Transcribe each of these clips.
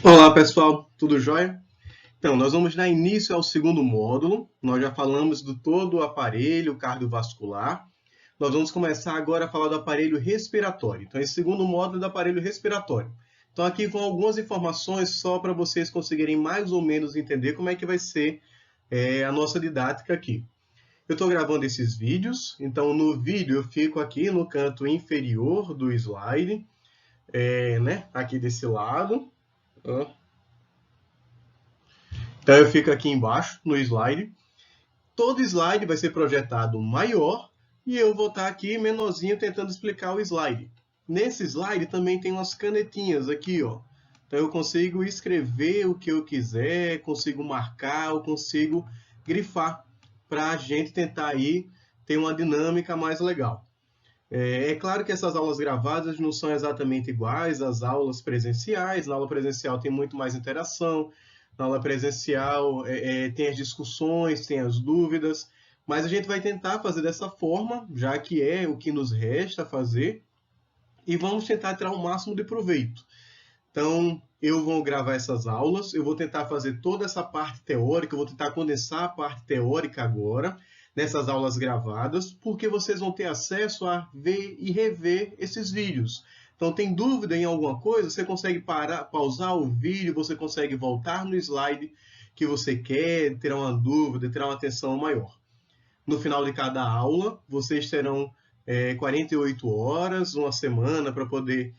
Olá pessoal, tudo jóia? Então, nós vamos dar início ao segundo módulo. Nós já falamos do todo o aparelho cardiovascular. Nós vamos começar agora a falar do aparelho respiratório. Então, esse segundo módulo é do aparelho respiratório. Então, aqui vão algumas informações só para vocês conseguirem mais ou menos entender como é que vai ser a nossa didática aqui. Eu estou gravando esses vídeos, então no vídeo eu fico aqui no canto inferior do slide, aqui desse lado. Então eu fico aqui embaixo no slide. Todo slide vai ser projetado maior e eu vou estar aqui menorzinho tentando explicar o slide. Nesse slide também tem umas canetinhas aqui, ó. Então eu consigo escrever o que eu quiser, consigo marcar, eu consigo grifar para a gente tentar aí ter uma dinâmica mais legal. É claro que essas aulas gravadas não são exatamente iguais às aulas presenciais. Na aula presencial tem muito mais interação, na aula presencial tem as discussões, tem as dúvidas, mas a gente vai tentar fazer dessa forma, já que é o que nos resta fazer, e vamos tentar tirar o máximo de proveito. Então, eu vou gravar essas aulas, eu vou tentar fazer toda essa parte teórica, eu vou tentar condensar a parte teórica agora, nessas aulas gravadas, porque vocês vão ter acesso a ver e rever esses vídeos. Então, tem dúvida em alguma coisa, você consegue parar, pausar o vídeo, você consegue voltar no slide que você quer, tirar uma dúvida, tirar uma atenção maior. No final de cada aula, vocês terão 48 horas, uma semana, para poder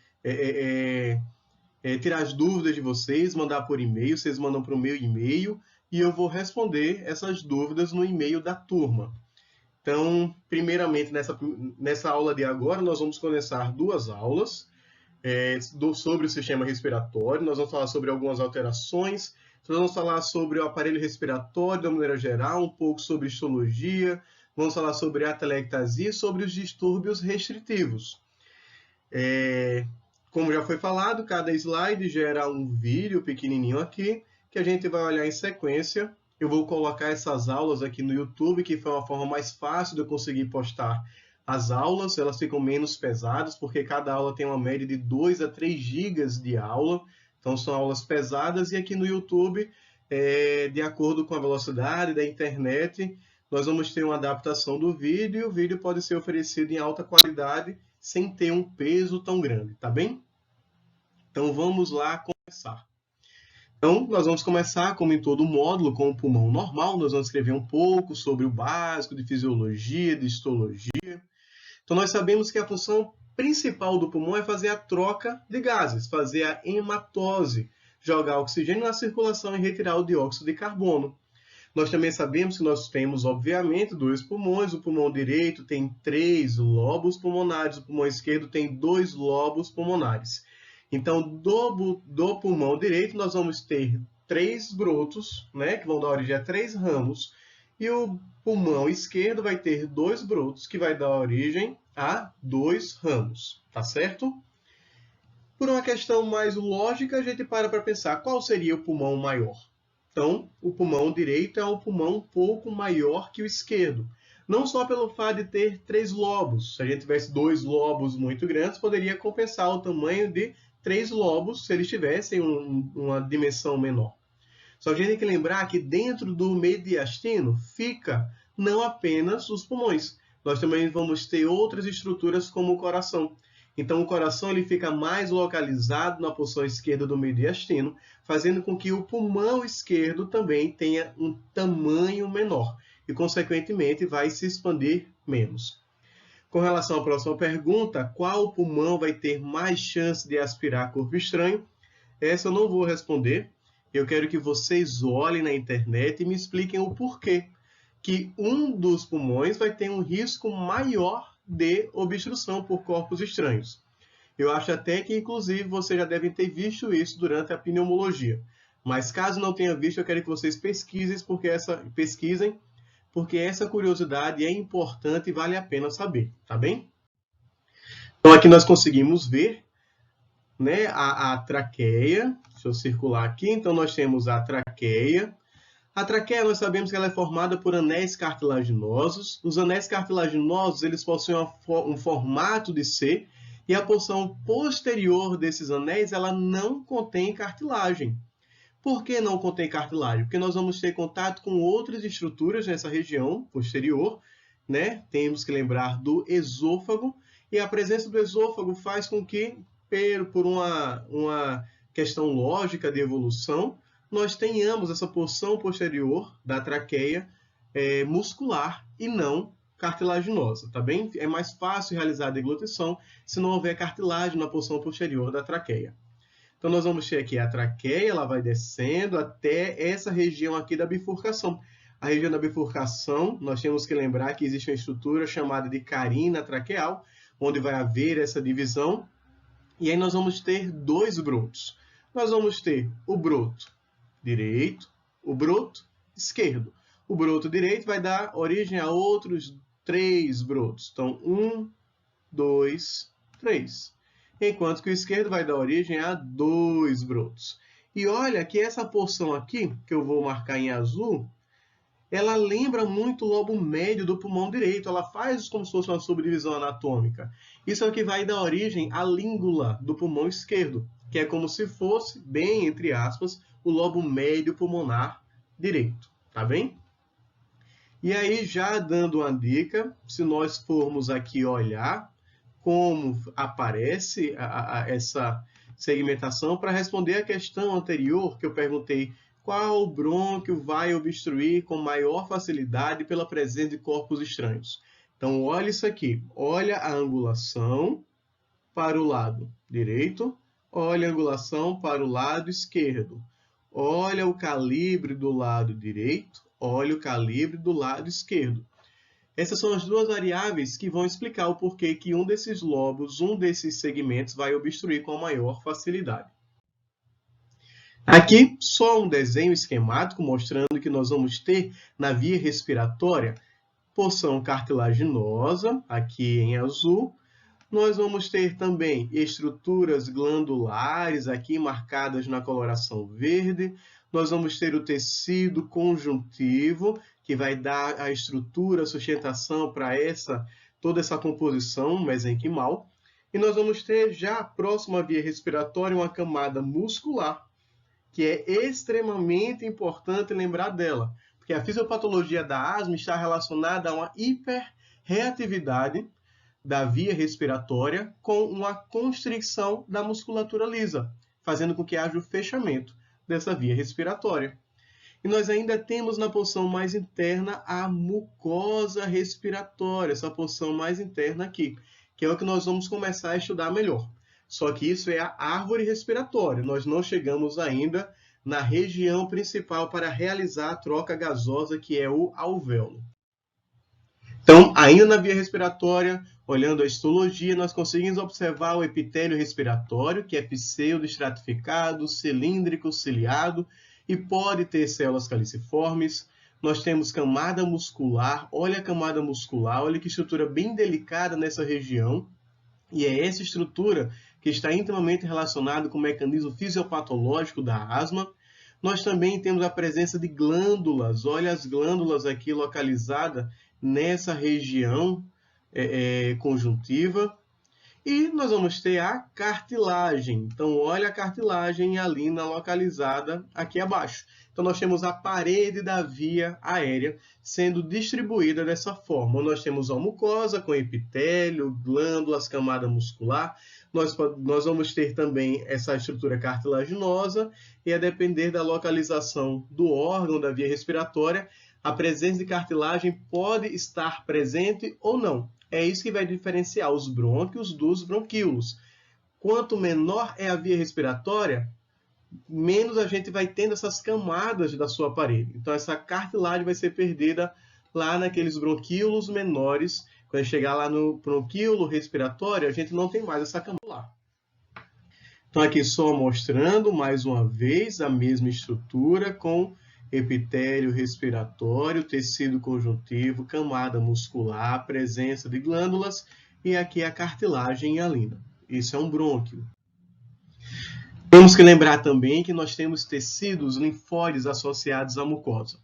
tirar as dúvidas de vocês, mandar por e-mail, vocês mandam para o meu e-mail e eu vou responder essas dúvidas no e-mail da turma. Então, primeiramente, nessa aula de agora, nós vamos começar duas aulas sobre o sistema respiratório. Nós vamos falar sobre algumas alterações, nós vamos falar sobre o aparelho respiratório de uma maneira geral, um pouco sobre histologia, vamos falar sobre a atelectasia e sobre os distúrbios restritivos. Como já foi falado, cada slide gera um vídeo pequenininho aqui, que a gente vai olhar em sequência. Eu vou colocar essas aulas aqui no YouTube, que foi uma forma mais fácil de eu conseguir postar as aulas. Elas ficam menos pesadas, porque cada aula tem uma média de 2 a 3 gigas de aula. Então, são aulas pesadas. E aqui no YouTube, de acordo com a velocidade da internet, nós vamos ter uma adaptação do vídeo. E o vídeo pode ser oferecido em alta qualidade, sem ter um peso tão grande, tá bem? Então, vamos lá começar. Então, nós vamos começar, como em todo módulo, com o pulmão normal. Nós vamos escrever um pouco sobre o básico de fisiologia, de histologia. Então, nós sabemos que a função principal do pulmão é fazer a troca de gases, fazer a hematose, jogar oxigênio na circulação e retirar o dióxido de carbono. Nós também sabemos que nós temos, obviamente, dois pulmões. O pulmão direito tem 3 lobos pulmonares, o pulmão esquerdo tem 2 lobos pulmonares. Então, do pulmão direito, nós vamos ter 3 brotos, que vão dar origem a 3 ramos, e o pulmão esquerdo vai ter 2 brotos, que vai dar origem a 2 ramos, tá certo? Por uma questão mais lógica, a gente para pensar qual seria o pulmão maior. Então, o pulmão direito é um pulmão um pouco maior que o esquerdo. Não só pelo fato de ter 3 lobos. Se a gente tivesse 2 lobos muito grandes, poderia compensar o tamanho de 3 lobos se eles tivessem uma dimensão menor. Só que a gente tem que lembrar que dentro do mediastino fica não apenas os pulmões. Nós também vamos ter outras estruturas como o coração. Então, o coração ele fica mais localizado na porção esquerda do mediastino, fazendo com que o pulmão esquerdo também tenha um tamanho menor e, consequentemente, vai se expandir menos. Com relação à próxima pergunta, qual pulmão vai ter mais chance de aspirar corpo estranho? Essa eu não vou responder. Eu quero que vocês olhem na internet e me expliquem o porquê que um dos pulmões vai ter um risco maior de obstrução por corpos estranhos. Eu acho até que, inclusive, vocês já devem ter visto isso durante a pneumologia. Mas, caso não tenha visto, eu quero que vocês pesquisem, porque essa curiosidade é importante e vale a pena saber, tá bem? Então, aqui nós conseguimos ver a traqueia. Deixa eu circular aqui. Então, nós temos a traqueia. A traqueia, nós sabemos que ela é formada por anéis cartilaginosos. Os anéis cartilaginosos, eles possuem um formato de C, E a porção posterior desses anéis, ela não contém cartilagem. Por que não contém cartilagem? Porque nós vamos ter contato com outras estruturas nessa região posterior, né? Temos que lembrar do esôfago, e a presença do esôfago faz com que, por uma questão lógica de evolução, nós tenhamos essa porção posterior da traqueia muscular e não cartilaginosa, tá bem? É mais fácil realizar a deglutição se não houver cartilagem na porção posterior da traqueia. Então, nós vamos ter aqui a traqueia, ela vai descendo até essa região aqui da bifurcação. A região da bifurcação, nós temos que lembrar que existe uma estrutura chamada de carina traqueal, onde vai haver essa divisão, e aí nós vamos ter dois brotos. Nós vamos ter o broto direito, o broto esquerdo. O broto direito vai dar origem a outros 3 brotos. Então, 1, 2, 3. Enquanto que o esquerdo vai dar origem a 2 brotos. E olha que essa porção aqui, que eu vou marcar em azul, ela lembra muito o lobo médio do pulmão direito. Ela faz como se fosse uma subdivisão anatômica. Isso é o que vai dar origem à língula do pulmão esquerdo, que é como se fosse, bem entre aspas, o lobo médio pulmonar direito. Tá bem? E aí, já dando uma dica, se nós formos aqui olhar como aparece essa segmentação, para responder a questão anterior que eu perguntei, qual brônquio vai obstruir com maior facilidade pela presença de corpos estranhos? Então, olha isso aqui. Olha a angulação para o lado direito, olha a angulação para o lado esquerdo. Olha o calibre do lado direito, olha o calibre do lado esquerdo. Essas são as duas variáveis que vão explicar o porquê que um desses lobos, um desses segmentos, vai obstruir com maior facilidade. Aqui, só um desenho esquemático mostrando que nós vamos ter na via respiratória porção cartilaginosa, aqui em azul. Nós vamos ter também estruturas glandulares, aqui marcadas na coloração verde. Nós vamos ter o tecido conjuntivo, que vai dar a estrutura, a sustentação para toda essa composição mesenquimal. E nós vamos ter já próximo à via respiratória uma camada muscular, que é extremamente importante lembrar dela, porque a fisiopatologia da asma está relacionada a uma hiperreatividade da via respiratória com uma constrição da musculatura lisa, fazendo com que haja o fechamento dessa via respiratória. E nós ainda temos na porção mais interna a mucosa respiratória, essa porção mais interna aqui, que é o que nós vamos começar a estudar melhor. Só que isso é a árvore respiratória, nós não chegamos ainda na região principal para realizar a troca gasosa, que é o alvéolo. Então, ainda na via respiratória, olhando a histologia, nós conseguimos observar o epitélio respiratório, que é pseudo-estratificado, cilíndrico, ciliado, e pode ter células caliciformes. Nós temos camada muscular, olha a camada muscular, olha que estrutura bem delicada nessa região, e é essa estrutura que está intimamente relacionada com o mecanismo fisiopatológico da asma. Nós também temos a presença de glândulas, olha as glândulas aqui localizadas nessa região conjuntiva. E nós vamos ter a cartilagem. Então, olha a cartilagem hialina localizada aqui abaixo. Então, nós temos a parede da via aérea sendo distribuída dessa forma. Nós temos a mucosa com epitélio, glândulas, camada muscular. Nós vamos ter também essa estrutura cartilaginosa e, a depender da localização do órgão da via respiratória, a presença de cartilagem pode estar presente ou não. É isso que vai diferenciar os brônquios dos bronquíolos. Quanto menor é a via respiratória, menos a gente vai tendo essas camadas da sua parede. Então, essa cartilagem vai ser perdida lá naqueles bronquíolos menores. Quando chegar lá no bronquíolo respiratório, a gente não tem mais essa camada lá. Então, aqui só mostrando mais uma vez a mesma estrutura com epitélio respiratório, tecido conjuntivo, camada muscular, presença de glândulas e aqui a cartilagem hialina. Isso é um brônquio. Temos que lembrar também que nós temos tecidos linfóides associados à mucosa.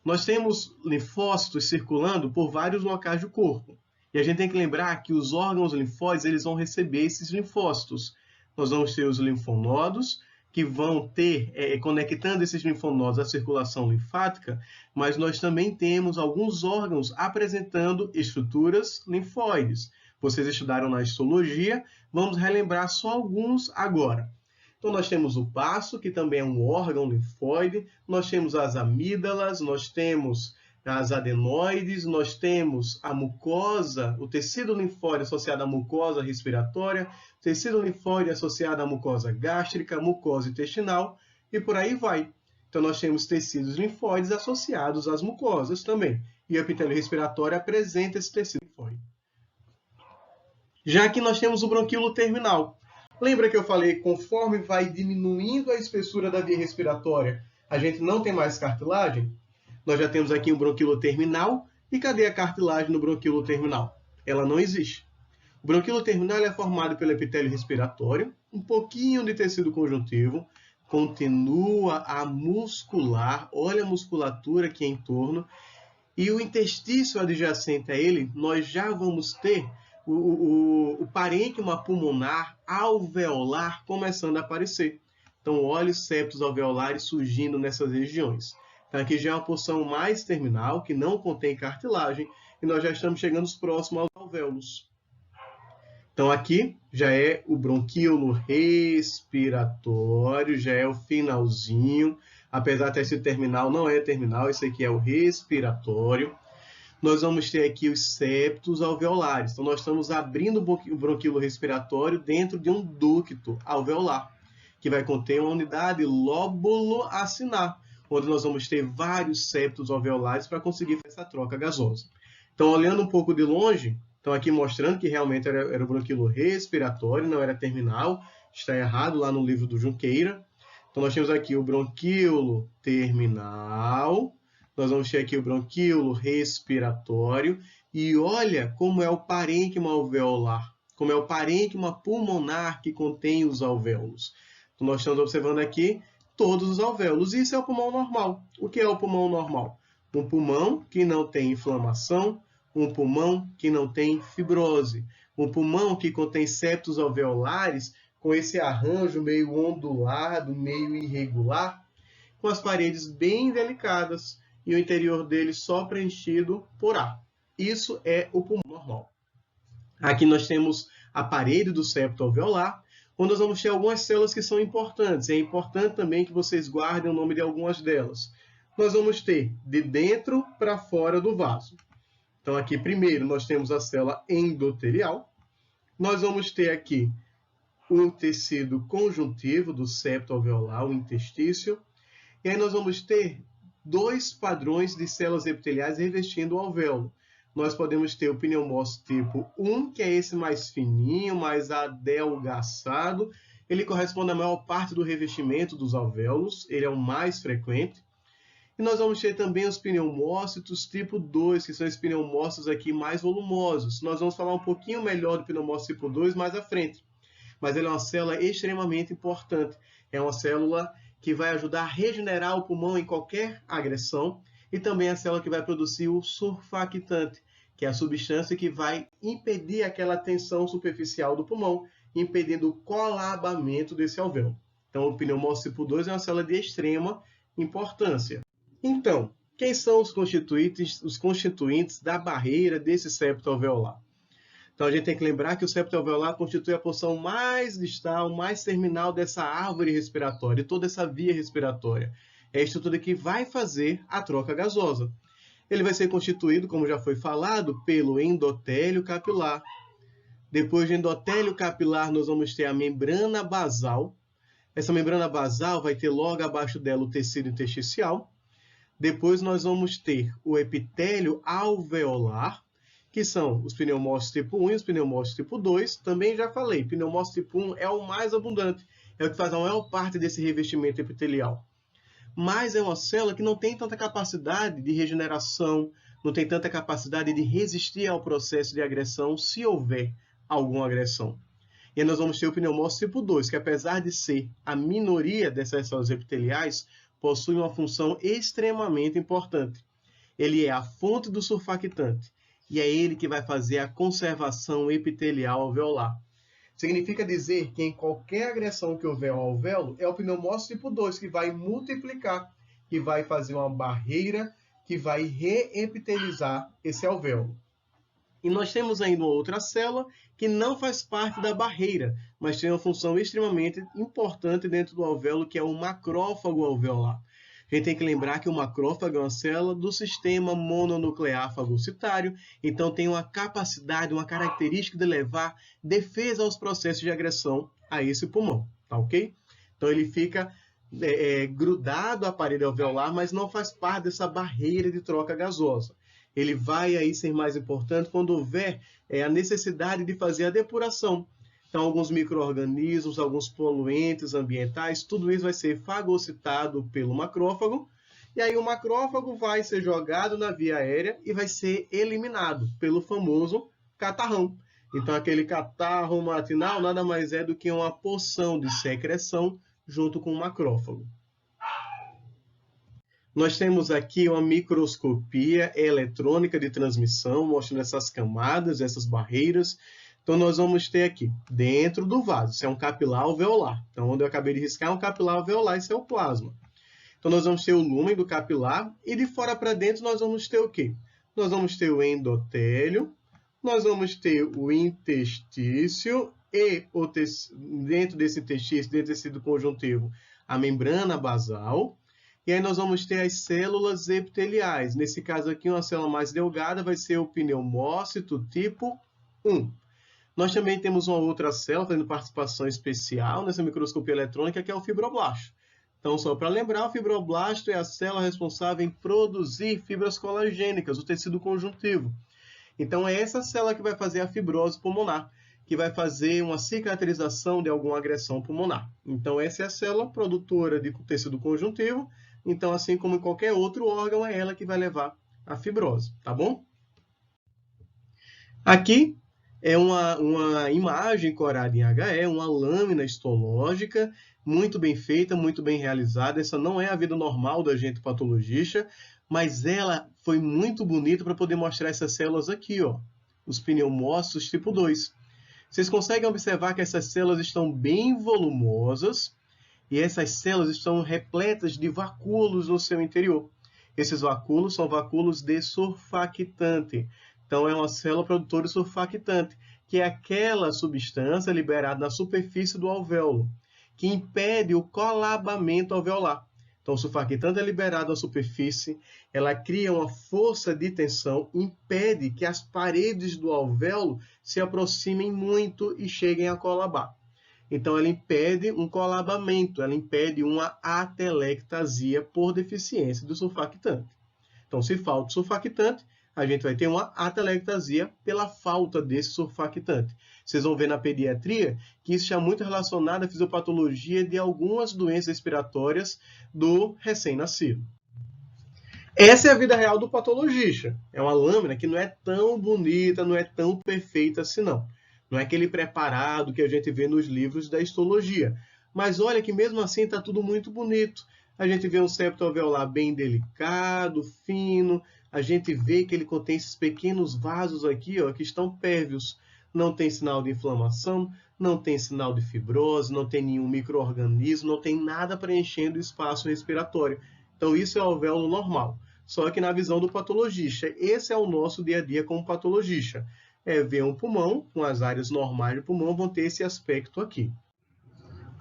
Nós temos linfócitos circulando por vários locais do corpo. E a gente tem que lembrar que os órgãos linfóides eles vão receber esses linfócitos. Nós vamos ter os linfonodos, que vão ter, conectando esses linfonodos à circulação linfática, mas nós também temos alguns órgãos apresentando estruturas linfóides. Vocês estudaram na histologia, vamos relembrar só alguns agora. Então, nós temos o baço, que também é um órgão linfóide, nós temos as amígdalas, nós temos as adenoides, nós temos a mucosa, o tecido linfóide associado à mucosa respiratória, tecido linfóide associado à mucosa gástrica, mucosa intestinal e por aí vai. Então, nós temos tecidos linfóides associados às mucosas também. E o epitélio respiratório apresenta esse tecido linfóide. Já que nós temos o bronquíolo terminal. Lembra que eu falei que conforme vai diminuindo a espessura da via respiratória, a gente não tem mais cartilagem? Nós já temos aqui um bronquíolo terminal. E cadê a cartilagem no bronquíolo terminal? Ela não existe. O bronquíolo terminal é formado pelo epitélio respiratório, um pouquinho de tecido conjuntivo, continua a muscular, olha a musculatura aqui em torno, e o interstício adjacente a ele, nós já vamos ter o parênquima pulmonar alveolar começando a aparecer. Então, olha os septos alveolares surgindo nessas regiões. Então, aqui já é uma porção mais terminal, que não contém cartilagem, e nós já estamos chegando próximo aos alvéolos. Então, aqui já é o bronquíolo respiratório, já é o finalzinho. Apesar de ter sido terminal, não é terminal, esse aqui é o respiratório. Nós vamos ter aqui os septos alveolares. Então, nós estamos abrindo o bronquíolo respiratório dentro de um ducto alveolar, que vai conter uma unidade lóbulo acinar, onde nós vamos ter vários septos alveolares para conseguir fazer essa troca gasosa. Então, olhando um pouco de longe, então aqui mostrando que realmente era o bronquíolo respiratório, não era terminal, está errado lá no livro do Junqueira. Então, nós temos aqui o bronquíolo terminal, nós vamos ter aqui o bronquíolo respiratório, e olha como é o parênquima alveolar, como é o parênquima pulmonar que contém os alvéolos. Então, nós estamos observando aqui todos os alvéolos. Isso é o pulmão normal. O que é o pulmão normal? Um pulmão que não tem inflamação, um pulmão que não tem fibrose, um pulmão que contém septos alveolares com esse arranjo meio ondulado, meio irregular, com as paredes bem delicadas e o interior dele só preenchido por ar. Isso é o pulmão normal. Aqui nós temos a parede do septo alveolar, onde nós vamos ter algumas células que são importantes. É importante também que vocês guardem o nome de algumas delas. Nós vamos ter de dentro para fora do vaso. Então, aqui primeiro nós temos a célula endotelial. Nós vamos ter aqui o tecido conjuntivo do septo alveolar, o interstício. E aí nós vamos ter dois padrões de células epiteliais revestindo o alvéolo. Nós podemos ter o pneumócito tipo 1, que é esse mais fininho, mais adelgaçado. Ele corresponde à maior parte do revestimento dos alvéolos, ele é o mais frequente. E nós vamos ter também os pneumócitos tipo 2, que são os pneumócitos aqui mais volumosos. Nós vamos falar um pouquinho melhor do pneumócito tipo 2 mais à frente. Mas ele é uma célula extremamente importante. É uma célula que vai ajudar a regenerar o pulmão em qualquer agressão. E também a célula que vai produzir o surfactante, que é a substância que vai impedir aquela tensão superficial do pulmão, impedindo o colabamento desse alvéolo. Então, o pneumócito tipo 2 é uma célula de extrema importância. Então, quem são os constituintes da barreira desse septo alveolar? Então, a gente tem que lembrar que o septo alveolar constitui a porção mais distal, mais terminal dessa árvore respiratória, toda essa via respiratória. É a estrutura que vai fazer a troca gasosa. Ele vai ser constituído, como já foi falado, pelo endotélio capilar. Depois do endotélio capilar, nós vamos ter a membrana basal. Essa membrana basal vai ter logo abaixo dela o tecido intersticial. Depois nós vamos ter o epitélio alveolar, que são os pneumócitos tipo 1 e os pneumócitos tipo 2. Também já falei, pneumócito tipo 1 é o mais abundante, é o que faz a maior parte desse revestimento epitelial. Mas é uma célula que não tem tanta capacidade de regeneração, não tem tanta capacidade de resistir ao processo de agressão, se houver alguma agressão. E aí nós vamos ter o pneumócito tipo 2, que apesar de ser a minoria dessas células epiteliais, possui uma função extremamente importante. Ele é a fonte do surfactante. e é ele que vai fazer a conservação epitelial alveolar. Significa dizer que em qualquer agressão que houver ao alvéolo, é o pneumócito tipo 2 que vai multiplicar, que vai fazer uma barreira, que vai reepitelizar esse alvéolo. E nós temos ainda uma outra célula que não faz parte da barreira, mas tem uma função extremamente importante dentro do alvéolo, que é o macrófago alveolar. A gente tem que lembrar que o macrófago é uma célula do sistema mononuclear fagocitário, então tem uma capacidade, uma característica de levar defesa aos processos de agressão a esse pulmão, tá ok? Então ele fica grudado à parede alveolar, mas não faz parte dessa barreira de troca gasosa. Ele vai aí ser mais importante quando houver a necessidade de fazer a depuração. Então, alguns micro-organismos, alguns poluentes ambientais, tudo isso vai ser fagocitado pelo macrófago, e aí o macrófago vai ser jogado na via aérea e vai ser eliminado pelo famoso catarrão. Então, aquele catarro matinal nada mais é do que uma porção de secreção junto com o macrófago. Nós temos aqui uma microscopia eletrônica de transmissão, mostrando essas camadas, essas barreiras. Então, nós vamos ter aqui, dentro do vaso, isso é um capilar alveolar. Então, onde eu acabei de riscar é um capilar alveolar, isso é o plasma. Então, nós vamos ter o lúmen do capilar, e de fora para dentro nós vamos ter o quê? Nós vamos ter o endotélio, nós vamos ter o interstício, e dentro desse interstício, dentro desse tecido conjuntivo, a membrana basal. E aí nós vamos ter as células epiteliais. Nesse caso aqui, uma célula mais delgada vai ser o pneumócito tipo 1. Nós também temos uma outra célula fazendo participação especial nessa microscopia eletrônica, que é o fibroblasto. Então, só para lembrar, o fibroblasto é a célula responsável em produzir fibras colagênicas, o tecido conjuntivo. Então, é essa célula que vai fazer a fibrose pulmonar, que vai fazer uma cicatrização de alguma agressão pulmonar. Então, essa é a célula produtora de tecido conjuntivo. Então, assim como em qualquer outro órgão, é ela que vai levar a fibrose, tá bom? Aqui é uma imagem corada em HE, uma lâmina histológica, muito bem feita, muito bem realizada. Essa não é a vida normal do agente patologista, mas ela foi muito bonita para poder mostrar essas células aqui, ó, os pneumócitos tipo 2. Vocês conseguem observar que essas células estão bem volumosas e essas células estão repletas de vacúolos no seu interior. Esses vacúolos são vacúolos de surfactante. Então, é uma célula produtora de surfactante, que é aquela substância liberada na superfície do alvéolo, que impede o colabamento alveolar. Então, o surfactante é liberado à superfície, ela cria uma força de tensão, impede que as paredes do alvéolo se aproximem muito e cheguem a colabar. Então, ela impede um colabamento, ela impede uma atelectasia por deficiência do surfactante. Então, se falta o surfactante, a gente vai ter uma atelectasia pela falta desse surfactante. Vocês vão ver na pediatria que isso está muito relacionado à fisiopatologia de algumas doenças respiratórias do recém-nascido. Essa é a vida real do patologista. É uma lâmina que não é tão bonita, não é tão perfeita assim, não. Não é aquele preparado que a gente vê nos livros da histologia. Mas olha que mesmo assim está tudo muito bonito. A gente vê um septo alveolar bem delicado, fino. A gente vê que ele contém esses pequenos vasos aqui, ó, que estão pérvios. Não tem sinal de inflamação, não tem sinal de fibrose, não tem nenhum micro-organismo, não tem nada preenchendo o espaço respiratório. Então, isso é o alvéolo normal. Só que na visão do patologista, esse é o nosso dia a dia como patologista. Ver um pulmão, com as áreas normais do pulmão, vão ter esse aspecto aqui.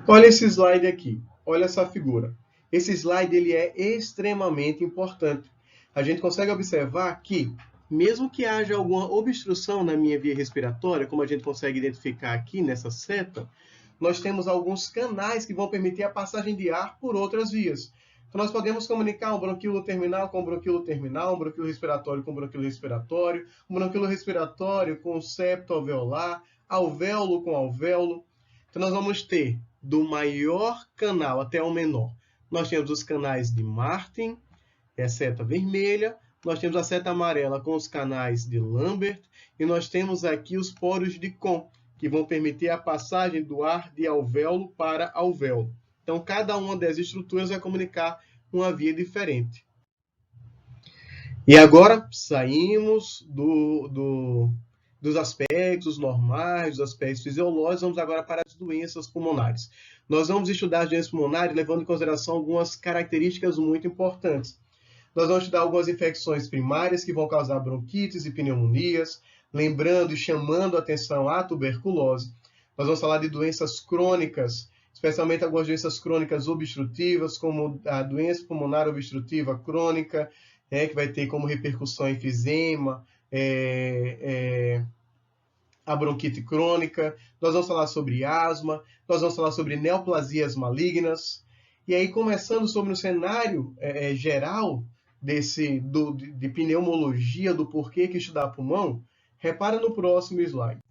Olha esse slide aqui, olha essa figura. Esse slide ele é extremamente importante. A gente consegue observar que, mesmo que haja alguma obstrução na minha via respiratória, como a gente consegue identificar aqui nessa seta, nós temos alguns canais que vão permitir a passagem de ar por outras vias. Então, nós podemos comunicar um bronquíolo terminal com um bronquíolo terminal, um bronquíolo respiratório com um bronquíolo respiratório, um bronquíolo respiratório com septo alveolar, alvéolo com alvéolo. Então, nós vamos ter do maior canal até o menor. Nós temos os canais de Martin, é a seta vermelha. Nós temos a seta amarela com os canais de Lambert. E nós temos aqui os poros de Kohn, que vão permitir a passagem do ar de alvéolo para alvéolo. Então, cada uma das estruturas vai comunicar uma via diferente. E agora saímos dos aspectos normais, dos aspectos fisiológicos, vamos agora para as doenças pulmonares. Nós vamos estudar as doenças pulmonares levando em consideração algumas características muito importantes. Nós vamos estudar algumas infecções primárias que vão causar bronquites e pneumonias, lembrando e chamando a atenção à tuberculose. Nós vamos falar de doenças crônicas, especialmente algumas doenças crônicas obstrutivas, como a doença pulmonar obstrutiva crônica, que vai ter como repercussão enfisema, a bronquite crônica. Nós vamos falar sobre asma, nós vamos falar sobre neoplasias malignas. E aí, começando sobre o cenário geral de pneumologia, do porquê que estudar pulmão, repara no próximo slide.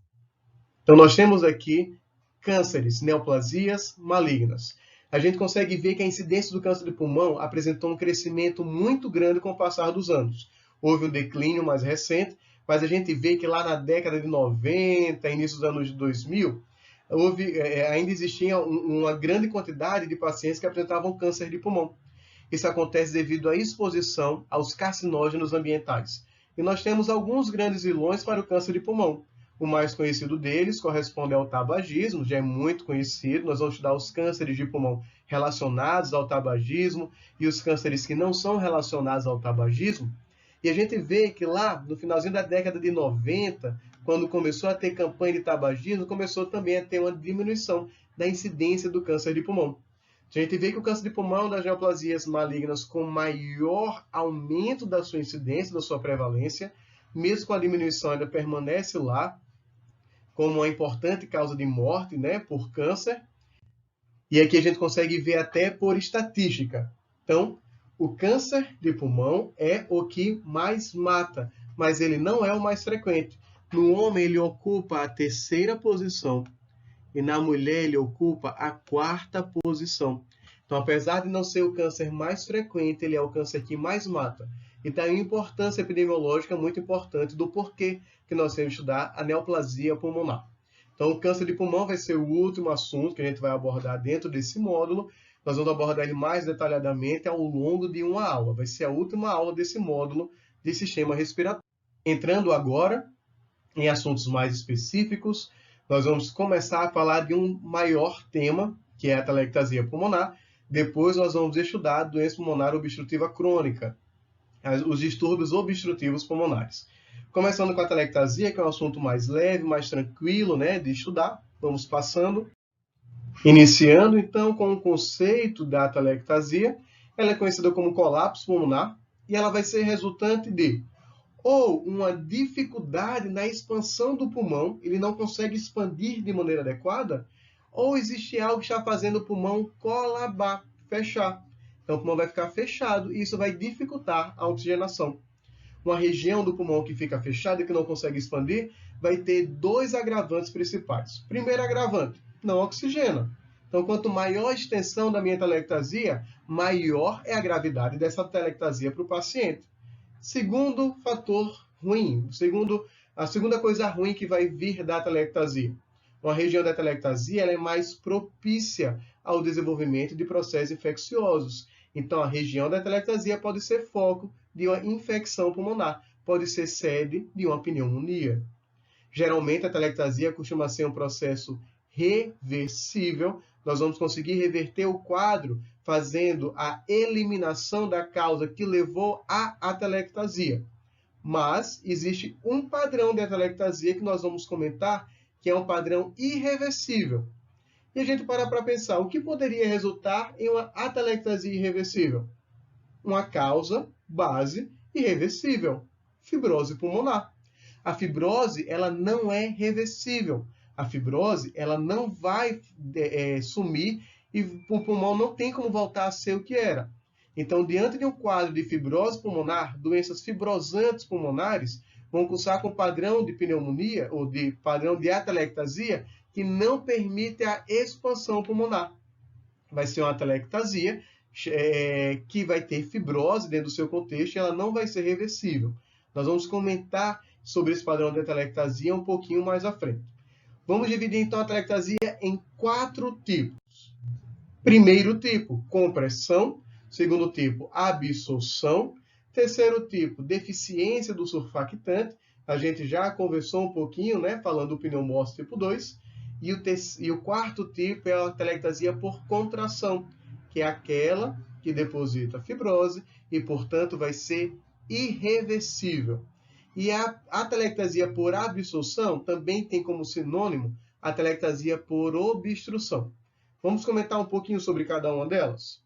Então, nós temos aqui cânceres, neoplasias malignas. A gente consegue ver que a incidência do câncer de pulmão apresentou um crescimento muito grande com o passar dos anos. Houve um declínio mais recente, mas a gente vê que lá na década de 90, início dos anos 2000, ainda existia uma grande quantidade de pacientes que apresentavam câncer de pulmão. Isso acontece devido à exposição aos carcinógenos ambientais. E nós temos alguns grandes vilões para o câncer de pulmão. O mais conhecido deles corresponde ao tabagismo, já é muito conhecido. Nós vamos estudar os cânceres de pulmão relacionados ao tabagismo e os cânceres que não são relacionados ao tabagismo. E a gente vê que lá, no finalzinho da década de 90, quando começou a ter campanha de tabagismo, começou também a ter uma diminuição da incidência do câncer de pulmão. A gente vê que o câncer de pulmão é uma das neoplasias malignas com maior aumento da sua incidência, da sua prevalência, mesmo com a diminuição ainda permanece lá, como uma importante causa de morte, por câncer. E aqui a gente consegue ver até por estatística. Então, o câncer de pulmão é o que mais mata, mas ele não é o mais frequente. No homem, ele ocupa a 3ª posição e na mulher, ele ocupa a 4ª posição. Então, apesar de não ser o câncer mais frequente, ele é o câncer que mais mata. E tem uma importância epidemiológica muito importante do porquê que nós temos que estudar a neoplasia pulmonar. Então, o câncer de pulmão vai ser o último assunto que a gente vai abordar dentro desse módulo. Nós vamos abordar ele mais detalhadamente ao longo de uma aula. Vai ser a última aula desse módulo de sistema respiratório. Entrando agora em assuntos mais específicos, nós vamos começar a falar de um maior tema, que é a atelectasia pulmonar. Depois nós vamos estudar a doença pulmonar obstrutiva crônica, os distúrbios obstrutivos pulmonares. Começando com a atelectasia, que é um assunto mais leve, mais tranquilo, de estudar. Vamos passando. Iniciando, então, com o conceito da atelectasia. Ela é conhecida como colapso pulmonar e ela vai ser resultante de ou uma dificuldade na expansão do pulmão, ele não consegue expandir de maneira adequada, ou existe algo que está fazendo o pulmão colabar, fechar. Então, o pulmão vai ficar fechado e isso vai dificultar a oxigenação. Uma região do pulmão que fica fechada e que não consegue expandir, vai ter 2 agravantes principais. Primeiro agravante, não oxigena. Então, quanto maior a extensão da minha atelectasia, maior é a gravidade dessa atelectasia para o paciente. Segundo fator ruim, a segunda coisa ruim que vai vir da atelectasia. Uma região da atelectasia ela é mais propícia ao desenvolvimento de processos infecciosos. Então, a região da atelectasia pode ser foco de uma infecção pulmonar, pode ser sede de uma pneumonia. Geralmente, a atelectasia costuma ser um processo reversível. Nós vamos conseguir reverter o quadro fazendo a eliminação da causa que levou à atelectasia. Mas existe um padrão de atelectasia que nós vamos comentar, que é um padrão irreversível. E a gente para pensar, o que poderia resultar em uma atelectasia irreversível? Uma causa base irreversível, fibrose pulmonar. A fibrose ela não é reversível. A fibrose ela não vai sumir e o pulmão não tem como voltar a ser o que era. Então, diante de um quadro de fibrose pulmonar, doenças fibrosantes pulmonares vão cursar com padrão de pneumonia ou de padrão de atelectasia que não permite a expansão pulmonar. Vai ser uma atelectasia que vai ter fibrose dentro do seu contexto e ela não vai ser reversível. Nós vamos comentar sobre esse padrão de atelectasia um pouquinho mais à frente. Vamos dividir, então, a atelectasia em 4 tipos. Primeiro tipo, compressão. Segundo tipo, absorção. Terceiro tipo, deficiência do surfactante. A gente já conversou um pouquinho, né, falando do pneumócito tipo 2. E o quarto tipo é a atelectasia por contração, que é aquela que deposita fibrose e, portanto, vai ser irreversível. E a atelectasia por absorção também tem como sinônimo a atelectasia por obstrução. Vamos comentar um pouquinho sobre cada uma delas?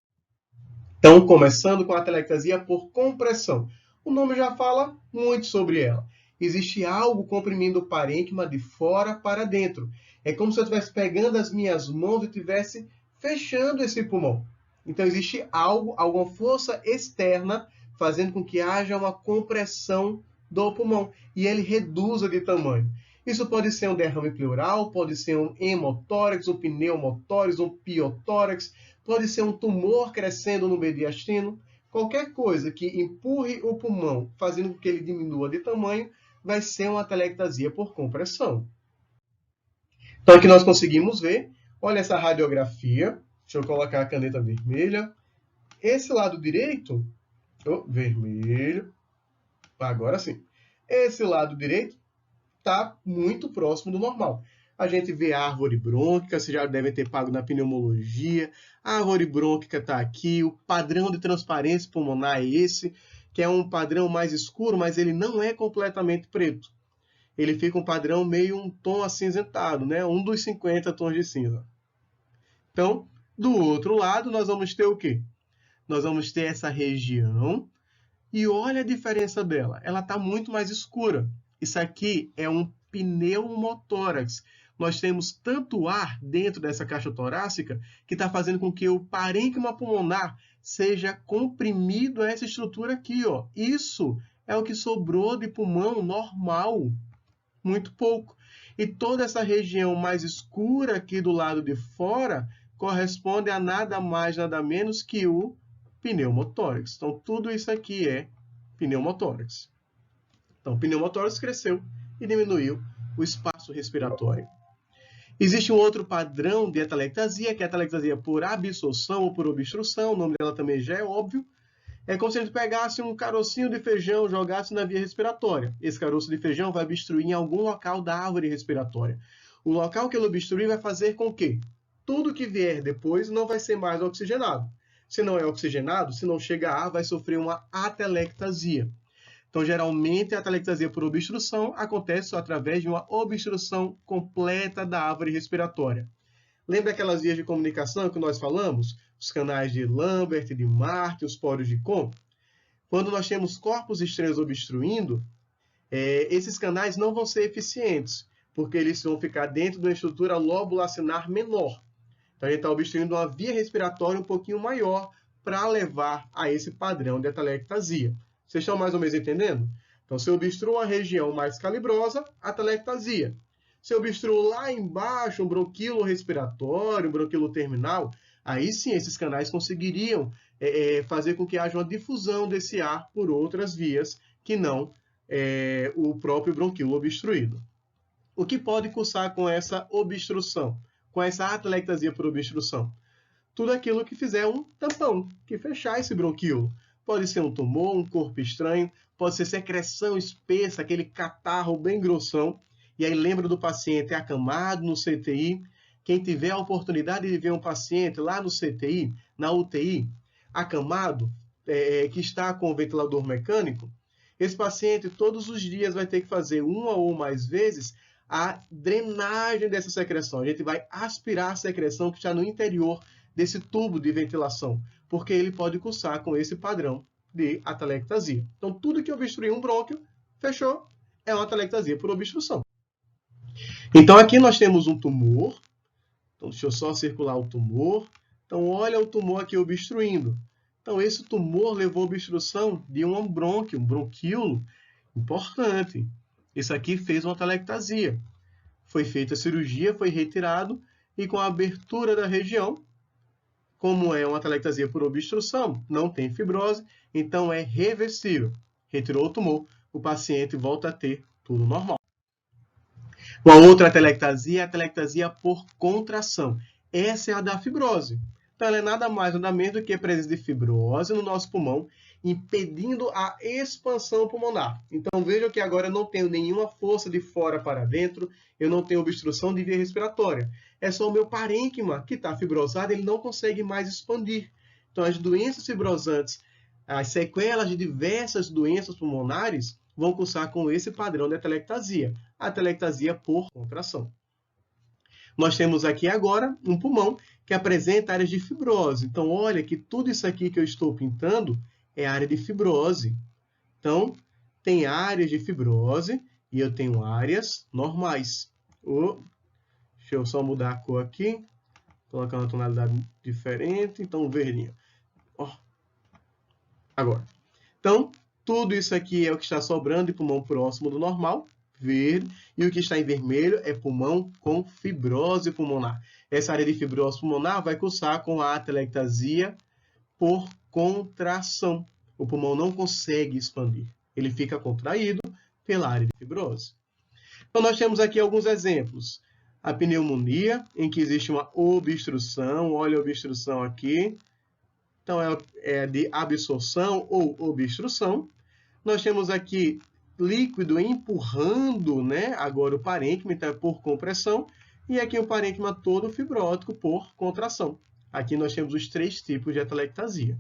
Então, começando com a atelectasia por compressão. O nome já fala muito sobre ela. Existe algo comprimindo o parênquima de fora para dentro. É como se eu estivesse pegando as minhas mãos e estivesse fechando esse pulmão. Então, existe algo, alguma força externa, fazendo com que haja uma compressão do pulmão e ele reduza de tamanho. Isso pode ser um derrame pleural, pode ser um hemotórax, um pneumotórax, um piotórax, pode ser um tumor crescendo no mediastino. Qualquer coisa que empurre o pulmão, fazendo com que ele diminua de tamanho, vai ser uma atelectasia por compressão. Então, aqui nós conseguimos ver, olha essa radiografia. Deixa eu colocar a caneta vermelha. Esse lado direito, vermelho, agora sim. Esse lado direito está muito próximo do normal. A gente vê a árvore brônquica, vocês já devem ter pago na pneumologia. A árvore brônquica está aqui, o padrão de transparência pulmonar é esse, que é um padrão mais escuro, mas ele não é completamente preto. Ele fica um padrão meio um tom acinzentado, né? Um dos 50 tons de cinza. Então, do outro lado, nós vamos ter o quê? Nós vamos ter essa região e olha a diferença dela. Ela está muito mais escura. Isso aqui é um pneumotórax. Nós temos tanto ar dentro dessa caixa torácica que está fazendo com que o parênquima pulmonar seja comprimido a essa estrutura aqui, ó. Isso é o que sobrou de pulmão normal. Muito pouco. E toda essa região mais escura aqui do lado de fora corresponde a nada mais, nada menos que o pneumotórax. Então, tudo isso aqui é pneumotórax. Então, o pneumotórax cresceu e diminuiu o espaço respiratório. Existe um outro padrão de atelectasia, que é a atelectasia por absorção ou por obstrução. O nome dela também já é óbvio. É como se a gente pegasse um carocinho de feijão e jogasse na via respiratória. Esse caroço de feijão vai obstruir em algum local da árvore respiratória. O local que ele obstruir vai fazer com que tudo que vier depois não vai ser mais oxigenado. Se não é oxigenado, se não chega ar, vai sofrer uma atelectasia. Então, geralmente, a atelectasia por obstrução acontece através de uma obstrução completa da árvore respiratória. Lembra aquelas vias de comunicação que nós falamos? Os canais de Lambert, de Marty, os poros de Kohn? Quando nós temos corpos estranhos obstruindo, esses canais não vão ser eficientes, porque eles vão ficar dentro de uma estrutura lobo-lacinar menor. Então, a gente está obstruindo uma via respiratória um pouquinho maior para levar a esse padrão de atelectasia. Vocês estão mais ou menos entendendo? Então, se eu obstruo uma região mais calibrosa, atelectasia. Se eu obstruo lá embaixo um bronquíolo respiratório, um bronquíolo terminal, aí sim esses canais conseguiriam fazer com que haja uma difusão desse ar por outras vias que não o próprio bronquíolo obstruído. O que pode cursar com essa obstrução, com essa atelectasia por obstrução? Tudo aquilo que fizer um tampão, que fechar esse bronquíolo. Pode ser um tumor, um corpo estranho, pode ser secreção espessa, aquele catarro bem grossão. E aí lembra do paciente acamado no CTI. Quem tiver a oportunidade de ver um paciente lá no CTI, na UTI, acamado, que está com o ventilador mecânico, esse paciente todos os dias vai ter que fazer uma ou mais vezes a drenagem dessa secreção. A gente vai aspirar a secreção que está no interior desse tubo de ventilação, porque ele pode cursar com esse padrão de atelectasia. Então, tudo que obstruir um brônquio, fechou, é uma atelectasia por obstrução. Então, aqui nós temos um tumor. Então, deixa eu só circular o tumor. Então, olha o tumor aqui obstruindo. Então, esse tumor levou a obstrução de um brônquio, um bronquíolo importante. Isso aqui fez uma atelectasia. Foi feita a cirurgia, foi retirado, e com a abertura da região, como é uma atelectasia por obstrução, não tem fibrose, então é reversível. Retirou o tumor, o paciente volta a ter tudo normal. Uma outra atelectasia é a atelectasia por contração. Essa é a da fibrose. Então, ela é nada mais nada menos do que a presença de fibrose no nosso pulmão, impedindo a expansão pulmonar. Então, vejam que agora eu não tenho nenhuma força de fora para dentro, eu não tenho obstrução de via respiratória. É só o meu parênquima que está fibrosado, ele não consegue mais expandir. Então, as doenças fibrosantes, as sequelas de diversas doenças pulmonares vão cursar com esse padrão de atelectasia, a atelectasia por contração. Nós temos aqui agora um pulmão que apresenta áreas de fibrose. Então, olha que tudo isso aqui que eu estou pintando é área de fibrose. Então, tem áreas de fibrose e eu tenho áreas normais. Deixa eu só mudar a cor aqui, colocar uma tonalidade diferente. Então, verdinho. Agora. Então, tudo isso aqui é o que está sobrando de pulmão próximo do normal, verde, e o que está em vermelho é pulmão com fibrose pulmonar. Essa área de fibrose pulmonar vai cursar com a atelectasia por contração. O pulmão não consegue expandir, ele fica contraído pela área de fibrose. Então, nós temos aqui alguns exemplos. A pneumonia, em que existe uma obstrução, olha a obstrução aqui. Então, é de absorção ou obstrução. Nós temos aqui líquido empurrando, né, agora o parênquima, então é por compressão. E aqui o parênquima todo fibrótico por contração. Aqui nós temos os 3 tipos de atelectasia.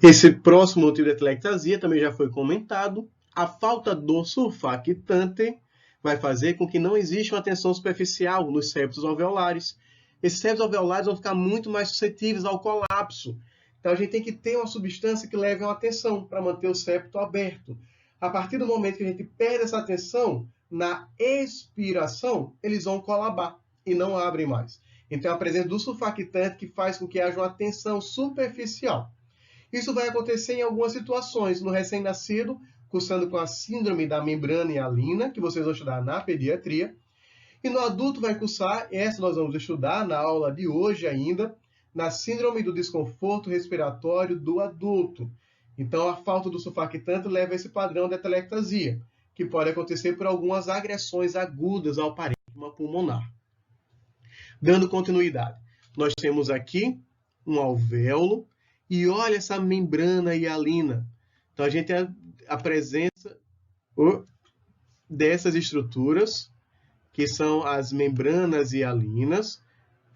Esse próximo tipo de atelectasia também já foi comentado. A falta do surfactante vai fazer com que não exista uma tensão superficial nos septos alveolares. Esses septos alveolares vão ficar muito mais suscetíveis ao colapso. Então, a gente tem que ter uma substância que leve uma tensão para manter o septo aberto. A partir do momento que a gente perde essa tensão, na expiração, eles vão colabar e não abrem mais. Então, a presença do surfactante que faz com que haja uma tensão superficial. Isso vai acontecer em algumas situações. No recém-nascido, cursando com a síndrome da membrana hialina, que vocês vão estudar na pediatria. E no adulto vai cursar, essa nós vamos estudar na aula de hoje ainda, na síndrome do desconforto respiratório do adulto. Então, a falta do surfactante leva a esse padrão de atelectasia, que pode acontecer por algumas agressões agudas ao parênquima pulmonar. Dando continuidade, nós temos aqui um alvéolo e olha essa membrana hialina. Então, a gente tem a presença dessas estruturas, que são as membranas hialinas.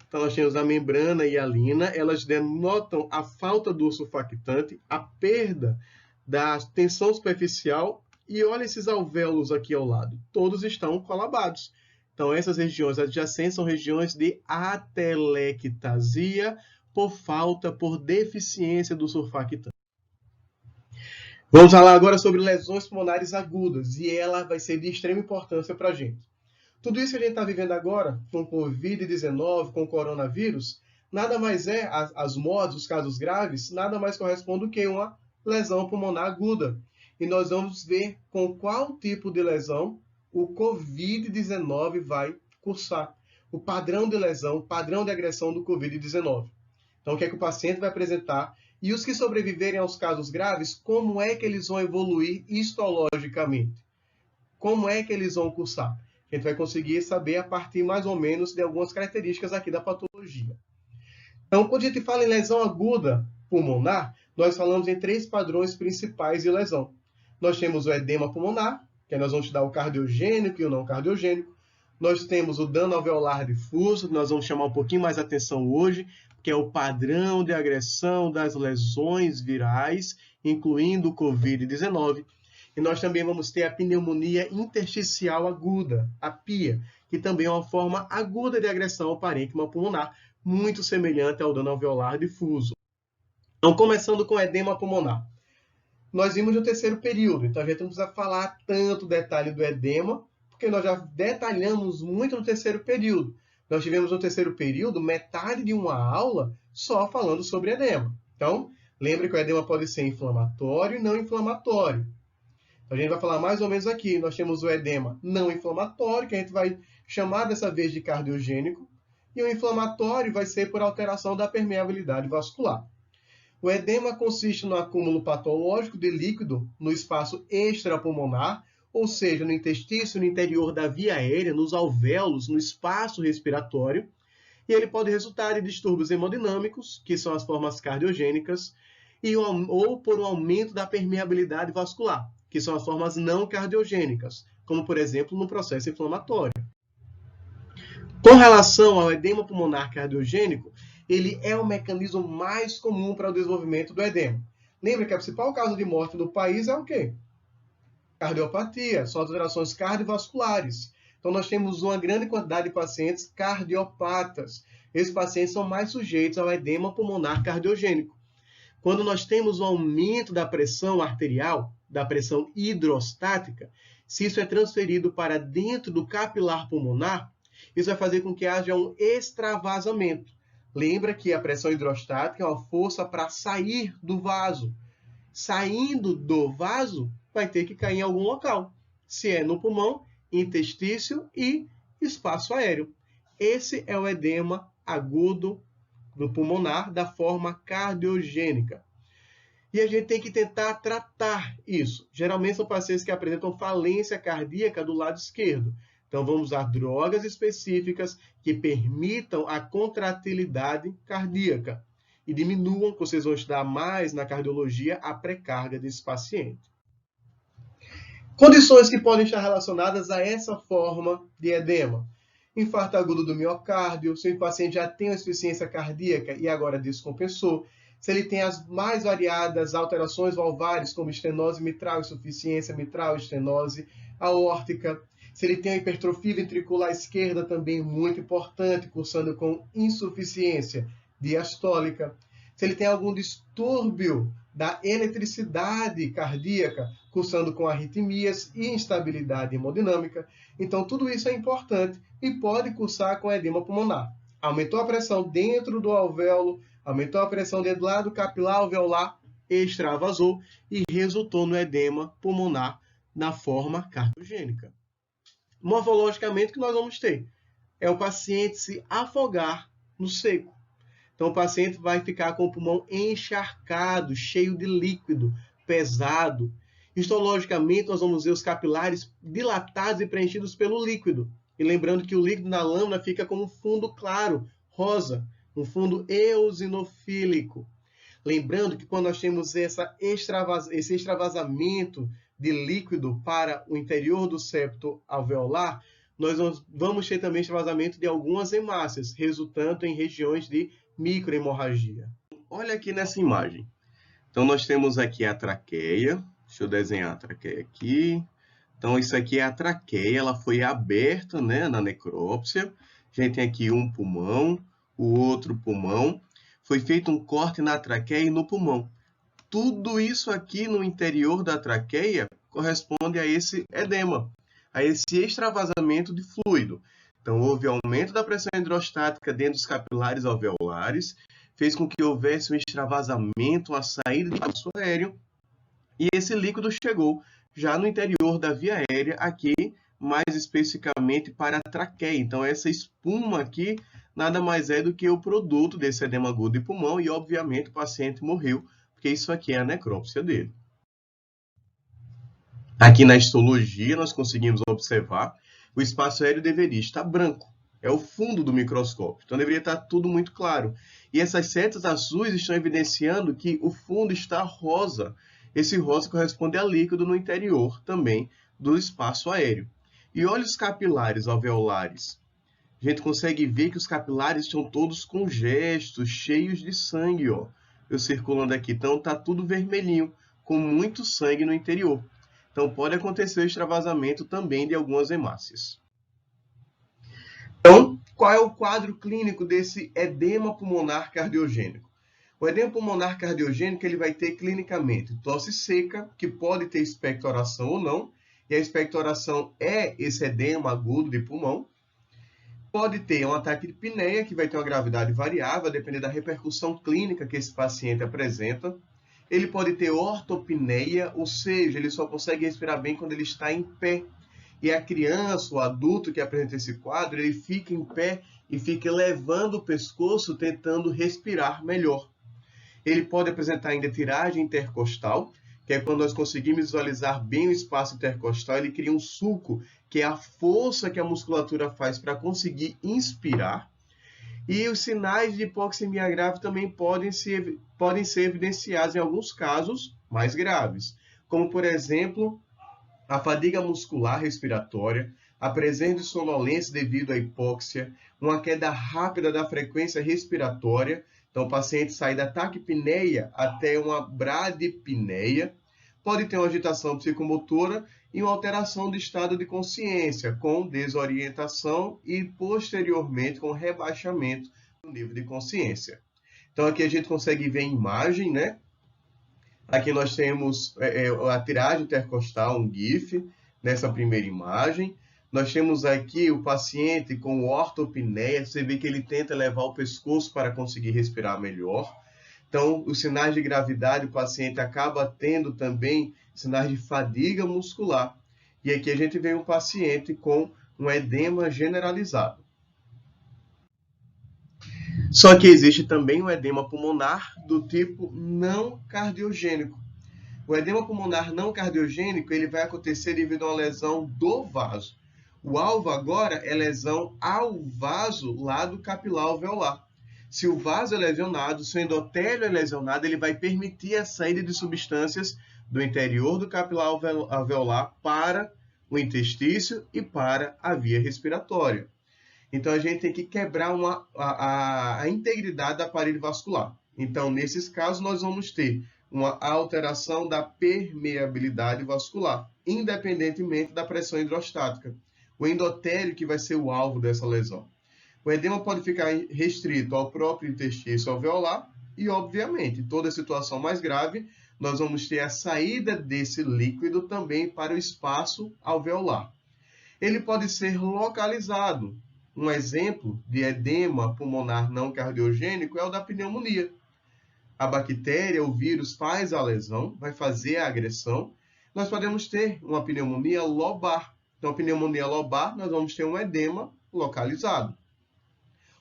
Então, nós temos a membrana hialina, elas denotam a falta do surfactante, a perda da tensão superficial, e olha esses alvéolos aqui ao lado, todos estão colabados. Então, essas regiões adjacentes são regiões de atelectasia por deficiência do surfactante. Vamos falar agora sobre lesões pulmonares agudas, e ela vai ser de extrema importância para a gente. Tudo isso que a gente está vivendo agora, com Covid-19, com coronavírus, nada mais é, as mortes, os casos graves, nada mais corresponde do que uma lesão pulmonar aguda. E nós vamos ver com qual tipo de lesão o Covid-19 vai cursar. O padrão de lesão, o padrão de agressão do Covid-19. Então, o que é que o paciente vai apresentar? E os que sobreviverem aos casos graves, como é que eles vão evoluir histologicamente? Como é que eles vão cursar? A gente vai conseguir saber a partir mais ou menos de algumas características aqui da patologia. Então, quando a gente fala em lesão aguda pulmonar, nós falamos em 3 padrões principais de lesão. Nós temos o edema pulmonar, que nós vamos estudar o cardiogênico e o não cardiogênico. Nós temos o dano alveolar difuso, que nós vamos chamar um pouquinho mais atenção hoje, que é o padrão de agressão das lesões virais, incluindo o Covid-19. E nós também vamos ter a pneumonia intersticial aguda, a PIA, que também é uma forma aguda de agressão ao parênquima pulmonar, muito semelhante ao dano alveolar difuso. Então, começando com o edema pulmonar. Nós vimos no terceiro período, então a gente não precisa falar tanto detalhe do edema, porque nós já detalhamos muito no terceiro período. Nós tivemos no terceiro período metade de uma aula só falando sobre edema. Então, lembre que o edema pode ser inflamatório e não inflamatório. A gente vai falar mais ou menos aqui. Nós temos o edema não inflamatório, que a gente vai chamar dessa vez de cardiogênico, e o inflamatório vai ser por alteração da permeabilidade vascular. O edema consiste no acúmulo patológico de líquido no espaço extrapulmonar, ou seja, no intestino, no interior da via aérea, nos alvéolos, no espaço respiratório, E ele pode resultar de distúrbios hemodinâmicos, que são as formas cardiogênicas, ou por um aumento da permeabilidade vascular, que são as formas não cardiogênicas, como, por exemplo, no processo inflamatório. Com relação ao edema pulmonar cardiogênico, ele é o mecanismo mais comum para o desenvolvimento do edema. Lembra que a principal causa de morte no país é o quê? Cardiopatia, são alterações cardiovasculares. Então, nós temos uma grande quantidade de pacientes cardiopatas. Esses pacientes são mais sujeitos ao edema pulmonar cardiogênico. Quando nós temos um aumento da pressão arterial, da pressão hidrostática, se isso é transferido para dentro do capilar pulmonar, isso vai fazer com que haja um extravasamento. Lembra que a pressão hidrostática é uma força para sair do vaso. Saindo do vaso, vai ter que cair em algum local. Se é no pulmão, intestício e espaço aéreo. Esse é o edema agudo do pulmonar da forma cardiogênica. E a gente tem que tentar tratar isso. Geralmente são pacientes que apresentam falência cardíaca do lado esquerdo. Então, vamos usar drogas específicas que permitam a contratilidade cardíaca e diminuam, que vocês vão estudar mais na cardiologia, a pré-carga desse paciente. Condições que podem estar relacionadas a essa forma de edema. Infarto agudo do miocárdio, se o paciente já tem uma insuficiência cardíaca e agora descompensou, se ele tem as mais variadas alterações valvares, como estenose mitral, insuficiência mitral, estenose aórtica, se ele tem a hipertrofia ventricular esquerda, também muito importante, cursando com insuficiência diastólica, se ele tem algum distúrbio da eletricidade cardíaca, cursando com arritmias e instabilidade hemodinâmica. Então, tudo isso é importante e pode cursar com edema pulmonar. Aumentou a pressão dentro do alvéolo, aumentou a pressão dentro do lado capilar alveolar, extravasou e resultou no edema pulmonar na forma cardiogênica. Morfologicamente, o que nós vamos ter? É o paciente se afogar no seco. Então, o paciente vai ficar com o pulmão encharcado, cheio de líquido, pesado. Histologicamente, nós vamos ver os capilares dilatados e preenchidos pelo líquido. E lembrando que o líquido na lâmina fica com um fundo claro, rosa, um fundo eosinofílico. Lembrando que quando nós temos esse extravasamento de líquido para o interior do septo alveolar, nós vamos ter também extravasamento de algumas hemácias, resultando em regiões de microhemorragia. Olha aqui nessa imagem. Então, nós temos aqui a traqueia. Deixa eu desenhar a traqueia aqui. Então, isso aqui é a traqueia. Ela foi aberta, né, na necrópsia. A gente tem aqui um pulmão, o outro pulmão. Foi feito um corte na traqueia e no pulmão. Tudo isso aqui no interior da traqueia corresponde a esse edema, a esse extravasamento de fluido. Então, houve aumento da pressão hidrostática dentro dos capilares alveolares, fez com que houvesse um extravasamento, a saída do espaço aéreo, e esse líquido chegou já no interior da via aérea, aqui mais especificamente para a traqueia. Então, essa espuma aqui nada mais é do que o produto desse edema agudo de pulmão e, obviamente, o paciente morreu, porque isso aqui é a necrópsia dele. Aqui na histologia, nós conseguimos observar o espaço aéreo deveria estar branco. É o fundo do microscópio. Então, deveria estar tudo muito claro. E essas setas azuis estão evidenciando que o fundo está rosa. Esse rosa corresponde a líquido no interior também do espaço aéreo. E olha os capilares alveolares. A gente consegue ver que os capilares estão todos congestos, cheios de sangue, ó. Eu circulando aqui. Então, está tudo vermelhinho, com muito sangue no interior. Então, pode acontecer o extravasamento também de algumas hemácias. Então, qual é o quadro clínico desse edema pulmonar cardiogênico? O edema pulmonar cardiogênico ele vai ter clinicamente tosse seca, que pode ter expectoração ou não, e a expectoração é esse edema agudo de pulmão. Pode ter um ataque de apneia, que vai ter uma gravidade variável, a depender da repercussão clínica que esse paciente apresenta. Ele pode ter ortopneia, ou seja, ele só consegue respirar bem quando ele está em pé. E a criança, o adulto que apresenta esse quadro, ele fica em pé e fica elevando o pescoço, tentando respirar melhor. Ele pode apresentar ainda tiragem intercostal, que é quando nós conseguimos visualizar bem o espaço intercostal, ele cria um sulco, que é a força que a musculatura faz para conseguir inspirar. E os sinais de hipoxemia grave também podem ser evidenciados em alguns casos mais graves, como, por exemplo, a fadiga muscular respiratória, a presença de sonolência devido à hipóxia, uma queda rápida da frequência respiratória, então o paciente sai da taquipneia até uma bradipneia, pode ter uma agitação psicomotora e uma alteração do estado de consciência, com desorientação e, posteriormente, com rebaixamento do nível de consciência. Então, aqui a gente consegue ver em imagem, né? Aqui nós temos a tiragem intercostal, um GIF, nessa primeira imagem. Nós temos aqui o paciente com ortopneia, você vê que ele tenta levar o pescoço para conseguir respirar melhor. Então, os sinais de gravidade, o paciente acaba tendo também sinais de fadiga muscular. E aqui a gente vê um paciente com um edema generalizado. Só que existe também um edema pulmonar do tipo não cardiogênico. O edema pulmonar não cardiogênico ele vai acontecer devido a uma lesão do vaso. O alvo agora é lesão ao vaso lá do capilar alveolar. Se o vaso é lesionado, se o endotélio é lesionado, ele vai permitir a saída de substâncias do interior do capilar alveolar para o intestício e para a via respiratória. Então, a gente tem que quebrar a integridade do aparelho vascular. Então, nesses casos, nós vamos ter uma alteração da permeabilidade vascular, independentemente da pressão hidrostática. O endotélio que vai ser o alvo dessa lesão. O edema pode ficar restrito ao próprio intestino alveolar e, obviamente, em toda situação mais grave, nós vamos ter a saída desse líquido também para o espaço alveolar. Ele pode ser localizado. Um exemplo de edema pulmonar não cardiogênico é o da pneumonia. A bactéria, o vírus faz a lesão, vai fazer a agressão. Nós podemos ter uma pneumonia lobar. Então, a pneumonia lobar, nós vamos ter um edema localizado.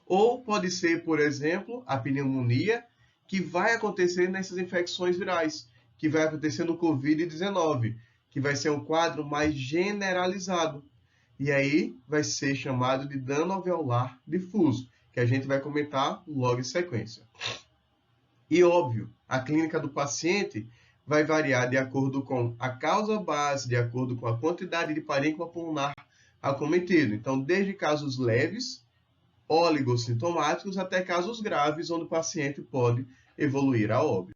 Ou pode ser, por exemplo, a pneumonia que vai acontecer nessas infecções virais, que vai acontecer no COVID-19, que vai ser um quadro mais generalizado. E aí vai ser chamado de dano alveolar difuso, que a gente vai comentar logo em sequência. E óbvio, a clínica do paciente vai variar de acordo com a causa base, de acordo com a quantidade de parênquima pulmonar acometido. Então, desde casos leves, oligossintomáticos, até casos graves, onde o paciente pode evoluir a óbito.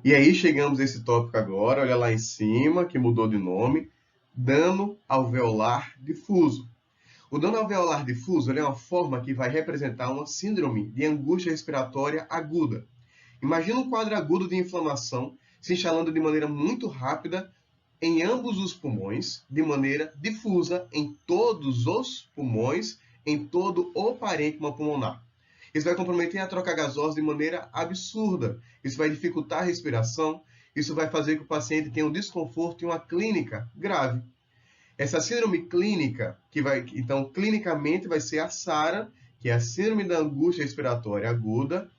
E aí chegamos a esse tópico agora, olha lá em cima, que mudou de nome, dano alveolar difuso. O dano alveolar difuso é uma forma que vai representar uma síndrome de angústia respiratória aguda. Imagina um quadro agudo de inflamação se instalando de maneira muito rápida em ambos os pulmões, de maneira difusa em todos os pulmões, em todo o parênquima pulmonar. Isso vai comprometer a troca gasosa de maneira absurda. Isso vai dificultar a respiração. Isso vai fazer que o paciente tenha um desconforto e uma clínica grave. Essa síndrome clínica, então, clinicamente vai ser a SARA, que é a síndrome da angústia respiratória aguda.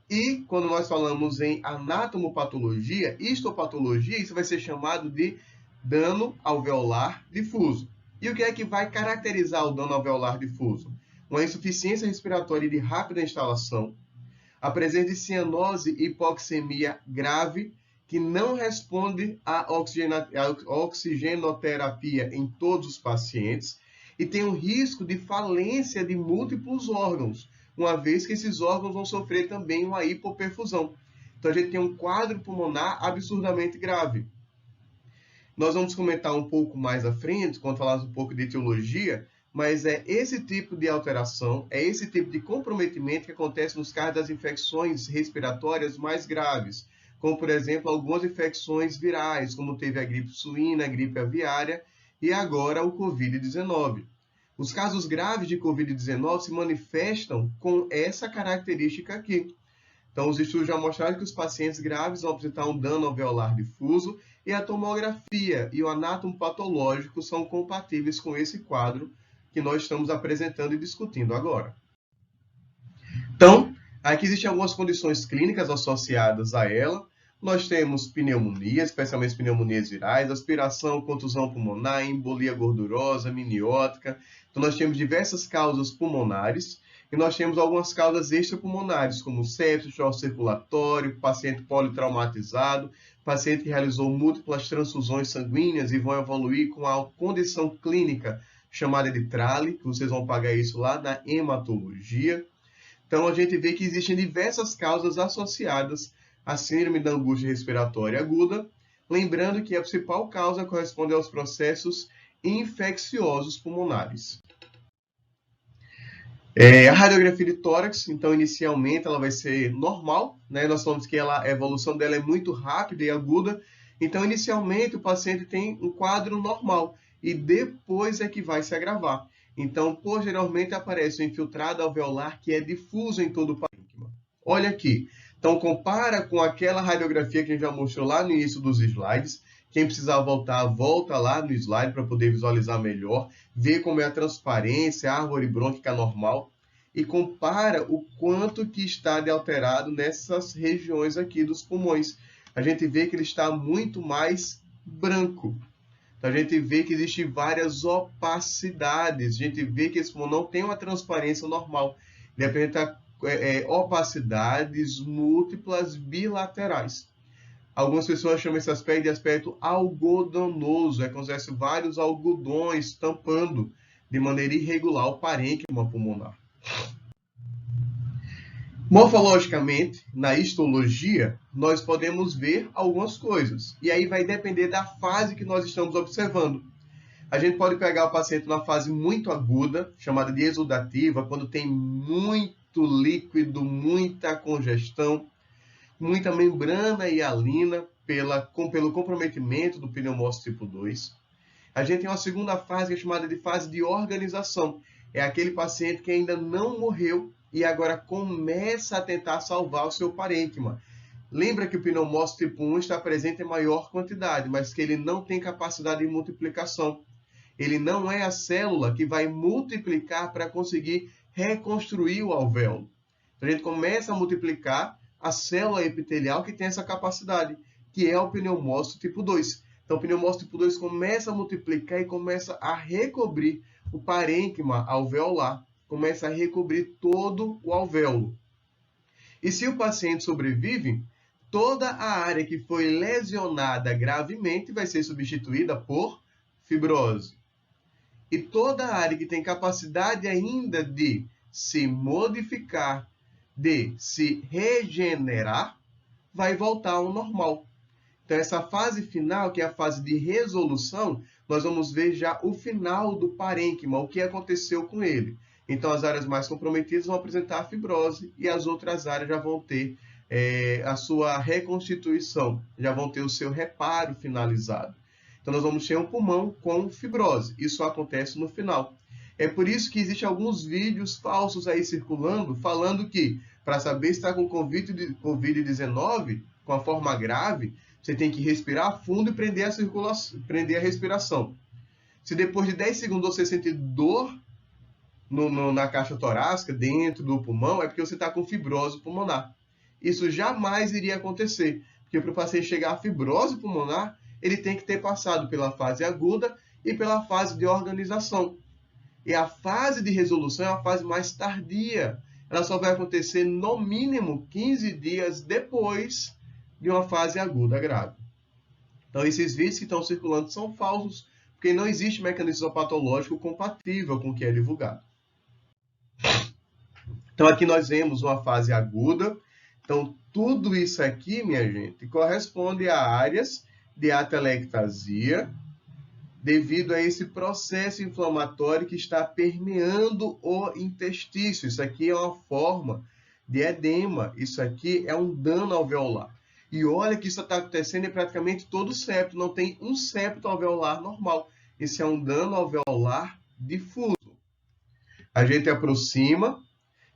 E quando nós falamos em anatomopatologia, histopatologia, isso vai ser chamado de dano alveolar difuso. E o que é que vai caracterizar o dano alveolar difuso? Uma insuficiência respiratória de rápida instalação, a presença de cianose e hipoxemia grave, que não responde à oxigenoterapia em todos os pacientes, e tem um risco de falência de múltiplos órgãos, uma vez que esses órgãos vão sofrer também uma hipoperfusão. Então, a gente tem um quadro pulmonar absurdamente grave. Nós vamos comentar um pouco mais à frente, quando falarmos um pouco de etiologia, mas é esse tipo de alteração, é esse tipo de comprometimento que acontece nos casos das infecções respiratórias mais graves, como, por exemplo, algumas infecções virais, como teve a gripe suína, a gripe aviária e agora o COVID-19. Os casos graves de COVID-19 se manifestam com essa característica aqui. Então, os estudos já mostraram que os pacientes graves vão apresentar um dano alveolar difuso e a tomografia e o anátomo patológico são compatíveis com esse quadro que nós estamos apresentando e discutindo agora. Então, aqui existem algumas condições clínicas associadas a ela. Nós temos pneumonia, especialmente pneumonias virais, aspiração, contusão pulmonar, embolia gordurosa, miniótica. Então, nós temos diversas causas pulmonares E nós temos algumas causas extrapulmonares, como sepsis, choque circulatório, paciente politraumatizado, paciente que realizou múltiplas transfusões sanguíneas e vão evoluir com a condição clínica chamada de TRALI, que vocês vão pagar isso lá na hematologia. Então, a gente vê que existem diversas causas associadas à síndrome da angústia respiratória aguda, lembrando que a principal causa corresponde aos processos infecciosos pulmonares. A radiografia de tórax, então, inicialmente, ela vai ser normal, né? Nós falamos que a evolução dela é muito rápida e aguda, então, inicialmente, o paciente tem um quadro normal, e depois é que vai se agravar. Então, posteriormente, aparece o infiltrado alveolar, que é difuso em todo o parênquima. Olha aqui. Então, compara com aquela radiografia que a gente já mostrou lá no início dos slides. Quem precisar voltar, volta lá no slide para poder visualizar melhor, ver como é a transparência, a árvore brônquica normal, e compara o quanto que está de alterado nessas regiões aqui dos pulmões. A gente vê que ele está muito mais branco. Então, a gente vê que existem várias opacidades. A gente vê que esse pulmão não tem uma transparência normal. Ele apresenta opacidades múltiplas bilaterais. Algumas pessoas chamam esse aspecto de aspecto algodonoso. É como se tivesse vários algodões tampando de maneira irregular o parênquima pulmonar. Morfologicamente, na histologia, nós podemos ver algumas coisas. E aí vai depender da fase que nós estamos observando. A gente pode pegar o paciente numa fase muito aguda, chamada de exudativa, quando tem muito líquido, muita congestão, muita membrana hialina pelo comprometimento do pneumócito tipo 2. A gente tem uma segunda fase que é chamada de fase de organização. É aquele paciente que ainda não morreu e agora começa a tentar salvar o seu parênquima. Lembra que o pneumócito tipo 1 está presente em maior quantidade, mas que ele não tem capacidade de multiplicação. Ele não é a célula que vai multiplicar para conseguir reconstruir o alvéolo. Então, a gente começa a multiplicar a célula epitelial que tem essa capacidade, que é o pneumócito tipo 2. Então, o pneumócito tipo 2 começa a multiplicar e começa a recobrir o parênquima alveolar, começa a recobrir todo o alvéolo. E se o paciente sobrevive, toda a área que foi lesionada gravemente vai ser substituída por fibrose. E toda a área que tem capacidade ainda de se modificar, de se regenerar, vai voltar ao normal. Então, essa fase final, que é a fase de resolução, nós vamos ver já o final do parênquima, o que aconteceu com ele. Então, as áreas mais comprometidas vão apresentar fibrose e as outras áreas já vão ter a sua reconstituição, já vão ter o seu reparo finalizado. Então, nós vamos ter um pulmão com fibrose. Isso acontece no final. É por isso que existem alguns vídeos falsos aí circulando, falando que, para saber se está com Covid-19, com a forma grave, você tem que respirar fundo e prender a circulação, prender a respiração. Se depois de 10 segundos você sentir dor na caixa torácica, dentro do pulmão, é porque você está com fibrose pulmonar. Isso jamais iria acontecer, porque para o paciente chegar à fibrose pulmonar, ele tem que ter passado pela fase aguda e pela fase de organização. E a fase de resolução é a fase mais tardia. Ela só vai acontecer no mínimo 15 dias depois de uma fase aguda grave. Então, esses vídeos que estão circulando são falsos, porque não existe mecanismo patológico compatível com o que é divulgado. Então, aqui nós vemos uma fase aguda. Então, tudo isso aqui, minha gente, corresponde a áreas de atelectasia, devido a esse processo inflamatório que está permeando o intestício. Isso aqui é uma forma de edema, isso aqui é um dano alveolar. E olha que isso está acontecendo em praticamente todo o septo, não tem um septo alveolar normal. Isso é um dano alveolar difuso. A gente aproxima,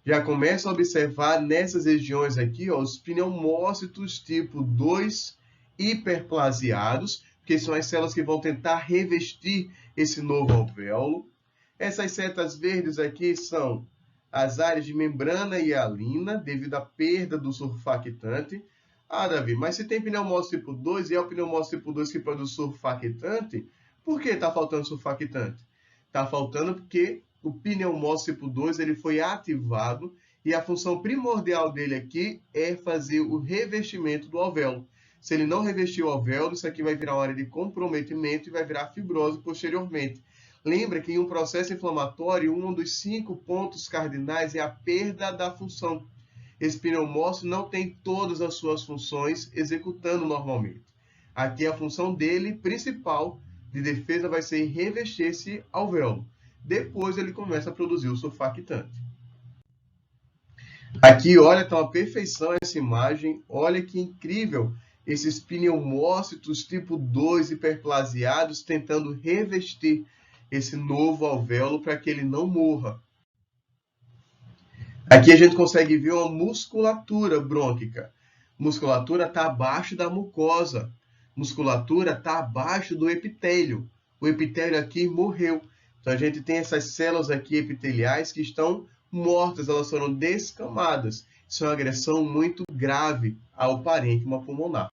já começa a observar nessas regiões aqui, ó, os pneumócitos tipo 2 hiperplasiados, que são as células que vão tentar revestir esse novo alvéolo. Essas setas verdes aqui são as áreas de membrana hialina, devido à perda do surfactante. Ah, Davi, mas se tem pneumócito tipo 2 e é o pneumócito tipo 2 que produz surfactante, por que está faltando surfactante? Está faltando porque o pneumócito tipo 2 ele foi ativado e a função primordial dele aqui é fazer o revestimento do alvéolo. Se ele não revestir o alvéolo, isso aqui vai virar uma área de comprometimento e vai virar fibrose posteriormente. Lembra que em um processo inflamatório, um dos 5 pontos cardinais é a perda da função. Esse pneumócito não tem todas as suas funções executando normalmente. Aqui a função dele, principal, de defesa, vai ser revestir esse alvéolo. Depois ele começa a produzir o surfactante. Aqui, olha, está uma perfeição essa imagem. Olha que incrível esses pneumócitos tipo 2 hiperplasiados tentando revestir esse novo alvéolo para que ele não morra. Aqui a gente consegue ver uma musculatura brônquica. Musculatura está abaixo da mucosa. Musculatura está abaixo do epitélio. O epitélio aqui morreu. Então a gente tem essas células aqui epiteliais que estão mortas, elas foram descamadas. Isso é uma agressão muito grave ao parênquima pulmonar.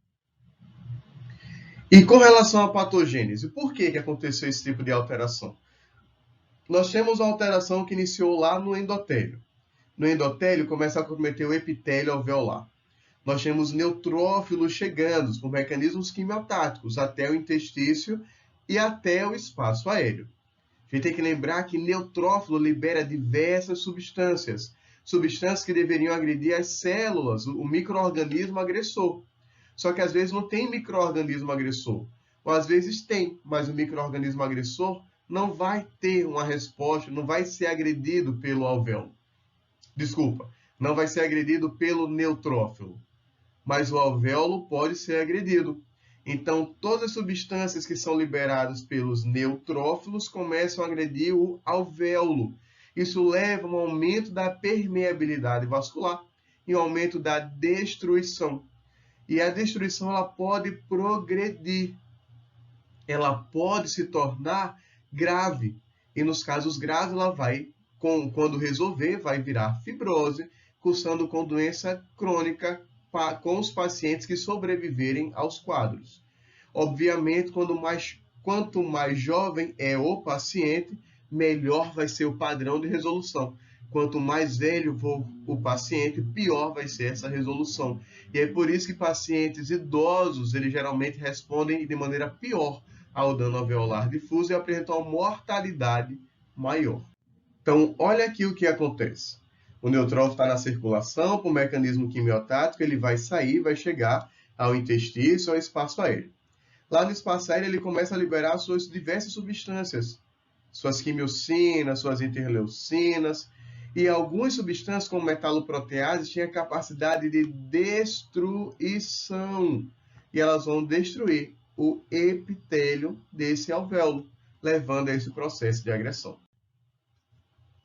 E com relação à patogênese, por que aconteceu esse tipo de alteração? Nós temos uma alteração que iniciou lá no endotélio. No endotélio começa a comprometer o epitélio alveolar. Nós temos neutrófilos chegando por mecanismos quimiotáticos até o interstício e até o espaço aéreo. A gente tem que lembrar que neutrófilo libera diversas substâncias, substâncias que deveriam agredir as células, o micro-organismo agressor. Só que às vezes não tem micro-organismo agressor, ou às vezes tem, mas o micro-organismo agressor não vai ter uma resposta, não vai ser agredido pelo alvéolo. Desculpa, não vai ser agredido pelo neutrófilo, mas o alvéolo pode ser agredido. Então, todas as substâncias que são liberadas pelos neutrófilos começam a agredir o alvéolo. Isso leva a um aumento da permeabilidade vascular e um aumento da destruição. E a destruição ela pode progredir, ela pode se tornar grave. E nos casos graves, ela vai, quando resolver, vai virar fibrose, cursando com doença crônica com os pacientes que sobreviverem aos quadros. Obviamente, quanto mais jovem é o paciente, melhor vai ser o padrão de resolução. Quanto mais velho for o paciente, pior vai ser essa resolução. E é por isso que pacientes idosos, eles geralmente respondem de maneira pior ao dano alveolar difuso e apresentam uma mortalidade maior. Então, olha aqui o que acontece. O neutrófilo está na circulação, por mecanismo quimiotático, ele vai sair, vai chegar ao intestício, ao espaço aéreo. Lá no espaço aéreo, ele começa a liberar suas diversas substâncias, suas quimiocinas, suas interleucinas, e algumas substâncias, como metaloproteases, têm a capacidade de destruição, e elas vão destruir o epitélio desse alvéolo, levando a esse processo de agressão.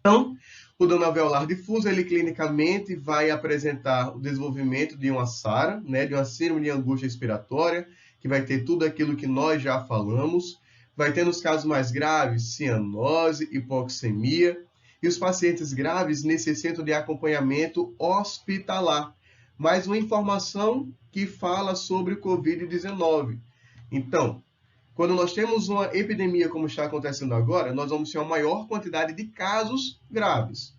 Então, o dano alveolar difuso, ele clinicamente vai apresentar o desenvolvimento de uma SARA, de uma síndrome de angústia respiratória, que vai ter tudo aquilo que nós já falamos. Vai ter nos casos mais graves, cianose, hipoxemia. E os pacientes graves necessitam de acompanhamento hospitalar. Mais uma informação que fala sobre o Covid-19. Então, quando nós temos uma epidemia como está acontecendo agora, nós vamos ter uma maior quantidade de casos graves.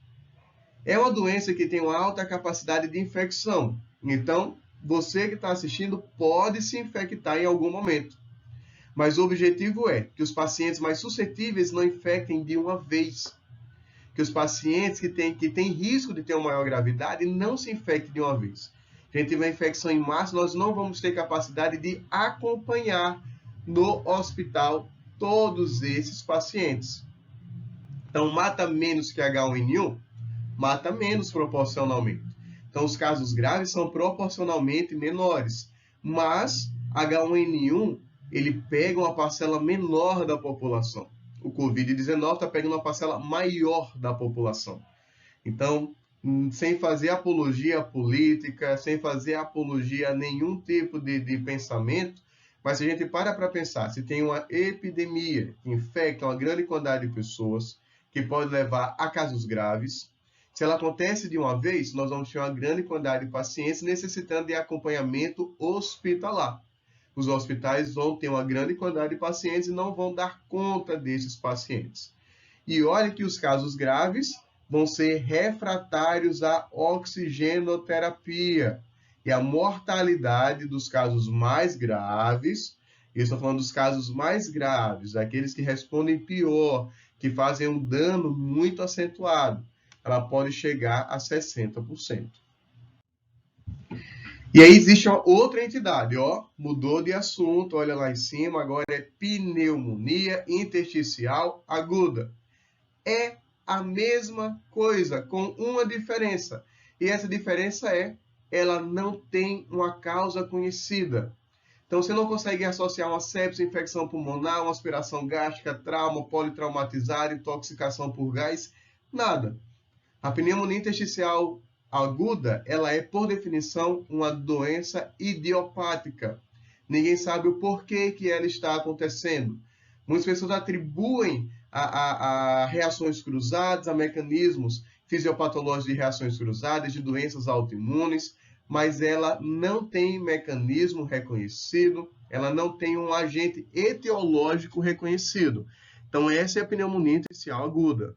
É uma doença que tem uma alta capacidade de infecção. Então, você que está assistindo pode se infectar em algum momento. Mas o objetivo é que os pacientes mais suscetíveis não infectem de uma vez. Que os pacientes que têm risco de ter uma maior gravidade não se infectem de uma vez. Se a gente tiver infecção em massa, nós não vamos ter capacidade de acompanhar no hospital todos esses pacientes. Então, mata menos que H1N1? Mata menos proporcionalmente. Então, os casos graves são proporcionalmente menores. Mas H1N1, ele pega uma parcela menor da população. O Covid-19 está pegando uma parcela maior da população. Então, sem fazer apologia política, sem fazer apologia a nenhum tipo de pensamento, mas se a gente para pensar, se tem uma epidemia que infecta uma grande quantidade de pessoas, que pode levar a casos graves, se ela acontece de uma vez, nós vamos ter uma grande quantidade de pacientes necessitando de acompanhamento hospitalar. Os hospitais vão ter uma grande quantidade de pacientes e não vão dar conta desses pacientes. E olha que os casos graves vão ser refratários à oxigenoterapia. E a mortalidade dos casos mais graves, eu estou falando dos casos mais graves, daqueles que respondem pior, que fazem um dano muito acentuado, ela pode chegar a 60%. E aí existe uma outra entidade, ó, mudou de assunto, olha lá em cima, agora é pneumonia intersticial aguda. É a mesma coisa, com uma diferença. E essa diferença é, ela não tem uma causa conhecida. Então, você não consegue associar uma sepse, infecção pulmonar, uma aspiração gástrica, trauma, politraumatizado, intoxicação por gás, nada. A pneumonia intersticial aguda, ela é, por definição, uma doença idiopática. Ninguém sabe o porquê que ela está acontecendo. Muitas pessoas atribuem a reações cruzadas, a mecanismos fisiopatológicos de reações cruzadas, de doenças autoimunes, mas ela não tem mecanismo reconhecido, ela não tem um agente etiológico reconhecido. Então, essa é a pneumonia intersticial aguda.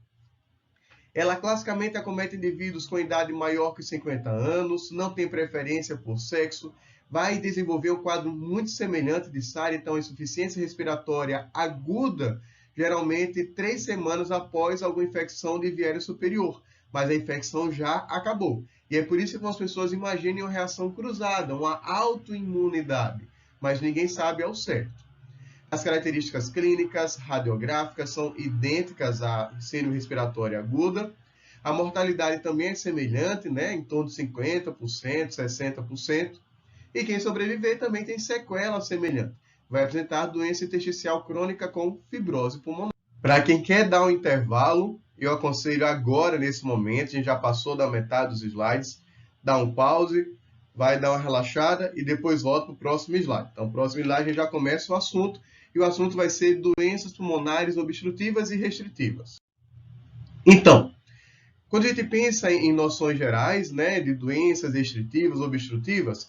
Ela classicamente acomete indivíduos com idade maior que 50 anos, não tem preferência por sexo, vai desenvolver um quadro muito semelhante de SARA, então insuficiência respiratória aguda, geralmente 3 semanas após alguma infecção de viária superior, mas a infecção já acabou. E é por isso que as pessoas imaginam uma reação cruzada, uma autoimunidade, mas ninguém sabe ao certo. As características clínicas, radiográficas, são idênticas à síndrome respiratória aguda. A mortalidade também é semelhante, né? Em torno de 50%, 60%. E quem sobreviver também tem sequela semelhante. Vai apresentar doença intersticial crônica com fibrose pulmonar. Para quem quer dar um intervalo, eu aconselho agora, nesse momento, a gente já passou da metade dos slides, dá um pause, vai dar uma relaxada e depois volta para o próximo slide. Então, no próximo slide a gente já começa o assunto, e o assunto vai ser doenças pulmonares obstrutivas e restritivas. Então, quando a gente pensa em noções gerais, né, de doenças restritivas, obstrutivas,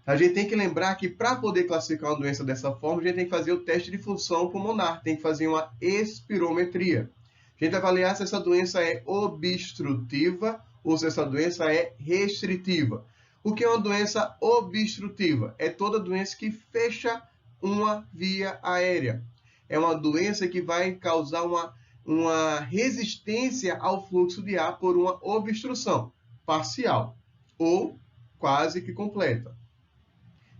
a gente tem que lembrar que para poder classificar uma doença dessa forma, a gente tem que fazer o teste de função pulmonar, tem que fazer uma espirometria. A gente vai avaliar se essa doença é obstrutiva ou se essa doença é restritiva. O que é uma doença obstrutiva? É toda doença que fecha uma via aérea. É uma doença que vai causar uma resistência ao fluxo de ar por uma obstrução parcial ou quase que completa.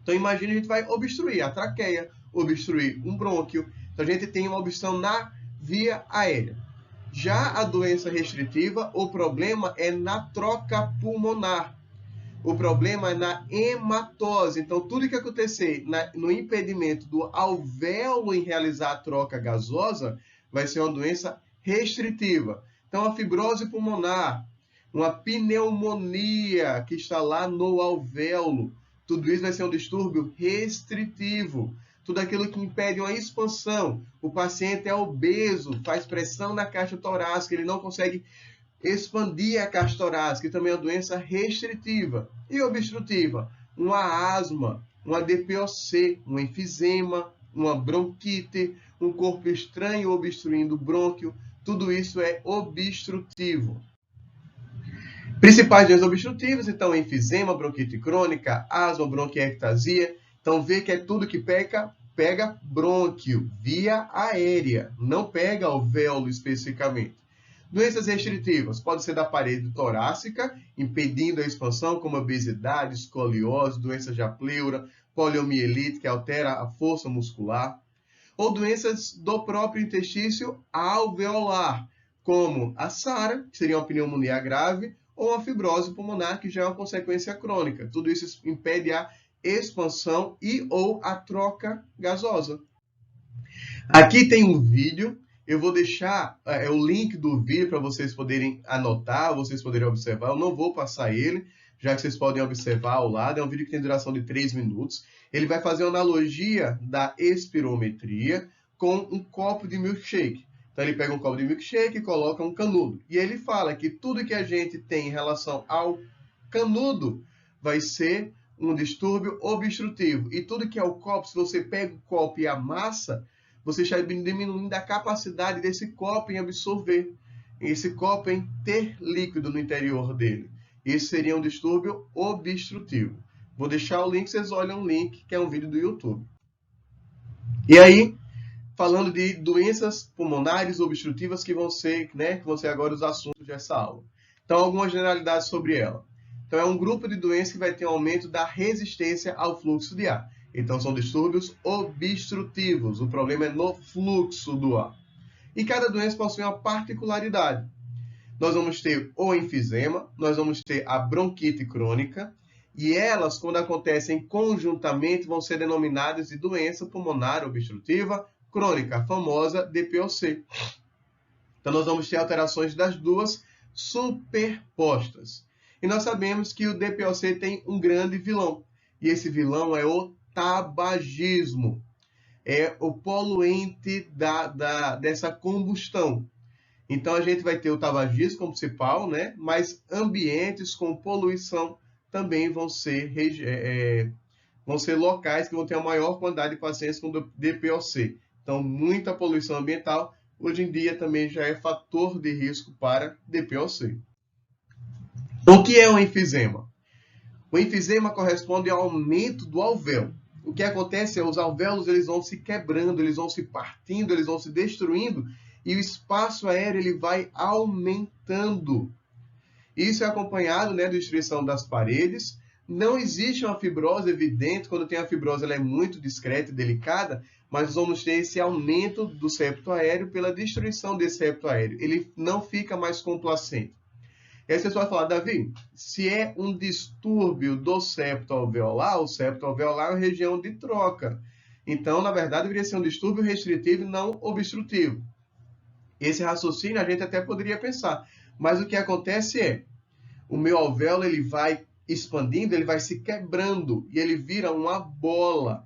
Então, imagine, a gente vai obstruir a traqueia, obstruir um brônquio. Então, a gente tem uma obstrução na via aérea. Já a doença restritiva, o problema é na troca pulmonar. O problema é na hematose. Então, tudo que acontecer no impedimento do alvéolo em realizar a troca gasosa vai ser uma doença restritiva. Então, a fibrose pulmonar, uma pneumonia que está lá no alvéolo, tudo isso vai ser um distúrbio restritivo. Tudo aquilo que impede uma expansão. O paciente é obeso, faz pressão na caixa torácica, ele não consegue expandir a caixa torácica, que também é uma doença restritiva. E obstrutiva, uma asma, uma DPOC, um enfisema, uma bronquite, um corpo estranho obstruindo o brônquio, tudo isso é obstrutivo. Principais doenças obstrutivas, então, enfisema, bronquite crônica, asma, bronquiectasia. Então, vê que é tudo que pega brônquio, via aérea, não pega alvéolo especificamente. Doenças restritivas podem ser da parede torácica, impedindo a expansão, como obesidade, escoliose, doenças de pleura, poliomielite, que altera a força muscular. Ou doenças do próprio intestício alveolar, como a SARA, que seria uma pneumonia grave, ou a fibrose pulmonar, que já é uma consequência crônica. Tudo isso impede a expansão e ou a troca gasosa. Aqui tem um vídeo, eu vou deixar o link do vídeo para vocês poderem anotar, vocês poderem observar. Eu não vou passar ele, já que vocês podem observar ao lado. É um vídeo que tem duração de 3 minutos. Ele vai fazer uma analogia da espirometria com um copo de milkshake. Então, ele pega um copo de milkshake e coloca um canudo. E ele fala que tudo que a gente tem em relação ao canudo vai ser um distúrbio obstrutivo. E tudo que é o copo, se você pega o copo e amassa, você está diminuindo a capacidade desse copo em absorver, esse copo em ter líquido no interior dele. Isso seria um distúrbio obstrutivo. Vou deixar o link, vocês olham o link, que é um vídeo do YouTube. E aí, falando de doenças pulmonares obstrutivas que vão ser agora os assuntos dessa aula. Então, algumas generalidades sobre ela. Então, é um grupo de doenças que vai ter um aumento da resistência ao fluxo de ar. Então, são distúrbios obstrutivos. O problema é no fluxo do ar. E cada doença possui uma particularidade. Nós vamos ter o enfisema, nós vamos ter a bronquite crônica, e elas, quando acontecem conjuntamente, vão ser denominadas de doença pulmonar obstrutiva crônica, a famosa DPOC. Então, nós vamos ter alterações das duas superpostas. E nós sabemos que o DPOC tem um grande vilão, e esse vilão é o tabagismo. É o poluente dessa combustão. Então, a gente vai ter o tabagismo como principal, né? Mas ambientes com poluição também vão ser locais que vão ter a maior quantidade de pacientes com DPOC. Então, muita poluição ambiental, hoje em dia, também já é fator de risco para DPOC. O que é um enfisema? O enfisema corresponde ao aumento do alvéolo. O que acontece é que os alvéolos eles vão se quebrando, eles vão se partindo, eles vão se destruindo, e o espaço aéreo ele vai aumentando. Isso é acompanhado, da destruição das paredes. Não existe uma fibrose evidente. Quando tem a fibrose, ela é muito discreta e delicada, mas nós vamos ter esse aumento do septo aéreo pela destruição desse septo aéreo. Ele não fica mais complacente. E aí você vai falar, Davi, se é um distúrbio do septo alveolar, o septo alveolar é uma região de troca. Então, na verdade, deveria ser um distúrbio restritivo e não obstrutivo. Esse raciocínio a gente até poderia pensar. Mas o que acontece é, o meu alvéolo ele vai expandindo, ele vai se quebrando e ele vira uma bola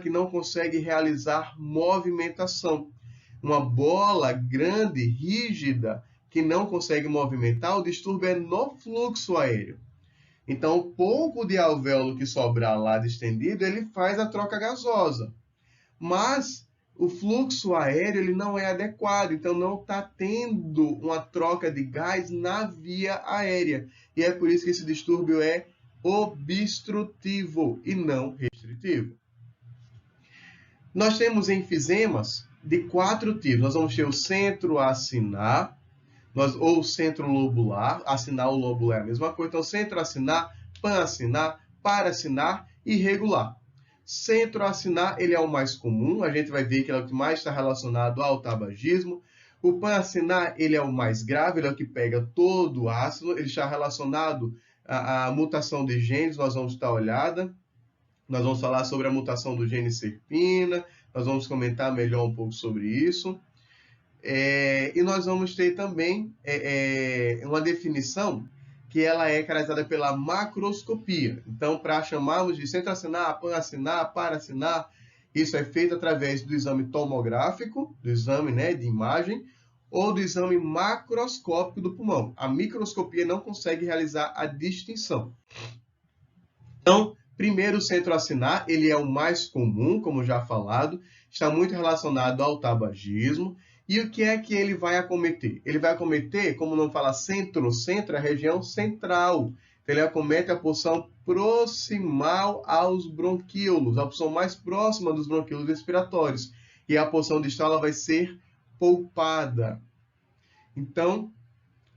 que não consegue realizar movimentação. Uma bola grande, rígida, que não consegue movimentar, o distúrbio é no fluxo aéreo. Então, o pouco de alvéolo que sobrar lá distendido, ele faz a troca gasosa. Mas o fluxo aéreo ele não é adequado, então não está tendo uma troca de gás na via aérea. E é por isso que esse distúrbio é obstrutivo e não restritivo. Nós temos enfisemas de 4 tipos. Nós vamos ter o centroacinar, ou centrolobular. Acinar ou lobular é a mesma coisa. Então, centroacinar, panacinar, paracinar e regular. Centroacinar, ele é o mais comum. A gente vai ver que ele é o que mais está relacionado ao tabagismo. O panacinar, ele é o mais grave, ele é o que pega todo o ácido. Ele está relacionado à mutação de genes, nós vamos dar uma olhada. Nós vamos falar sobre a mutação do gene serpina. Nós vamos comentar melhor um pouco sobre isso. E nós vamos ter também uma definição que ela é caracterizada pela macroscopia. Então, para chamarmos de centroacinar, panacinar, paracinar, isso é feito através do exame tomográfico, do exame de imagem, ou do exame macroscópico do pulmão. A microscopia não consegue realizar a distinção. Então, primeiro, o centroacinar, ele é o mais comum, como já falado, está muito relacionado ao tabagismo. E o que é que ele vai acometer? Ele vai acometer, como não fala centro, a região central. Então, ele acomete a porção proximal aos bronquíolos, a porção mais próxima dos bronquíolos respiratórios. E a porção distal ela vai ser poupada. Então,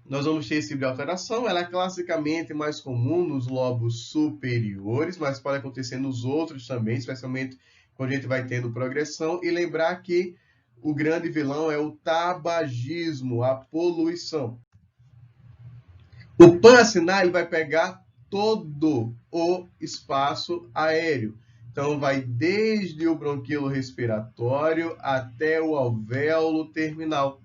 nós vamos ter esse tipo de alteração. Ela é classicamente mais comum nos lobos superiores, mas pode acontecer nos outros também, especialmente quando a gente vai tendo progressão. E lembrar que o grande vilão é o tabagismo, a poluição. O panacinar ele vai pegar todo o espaço aéreo. Então, vai desde o bronquíolo respiratório até o alvéolo terminal.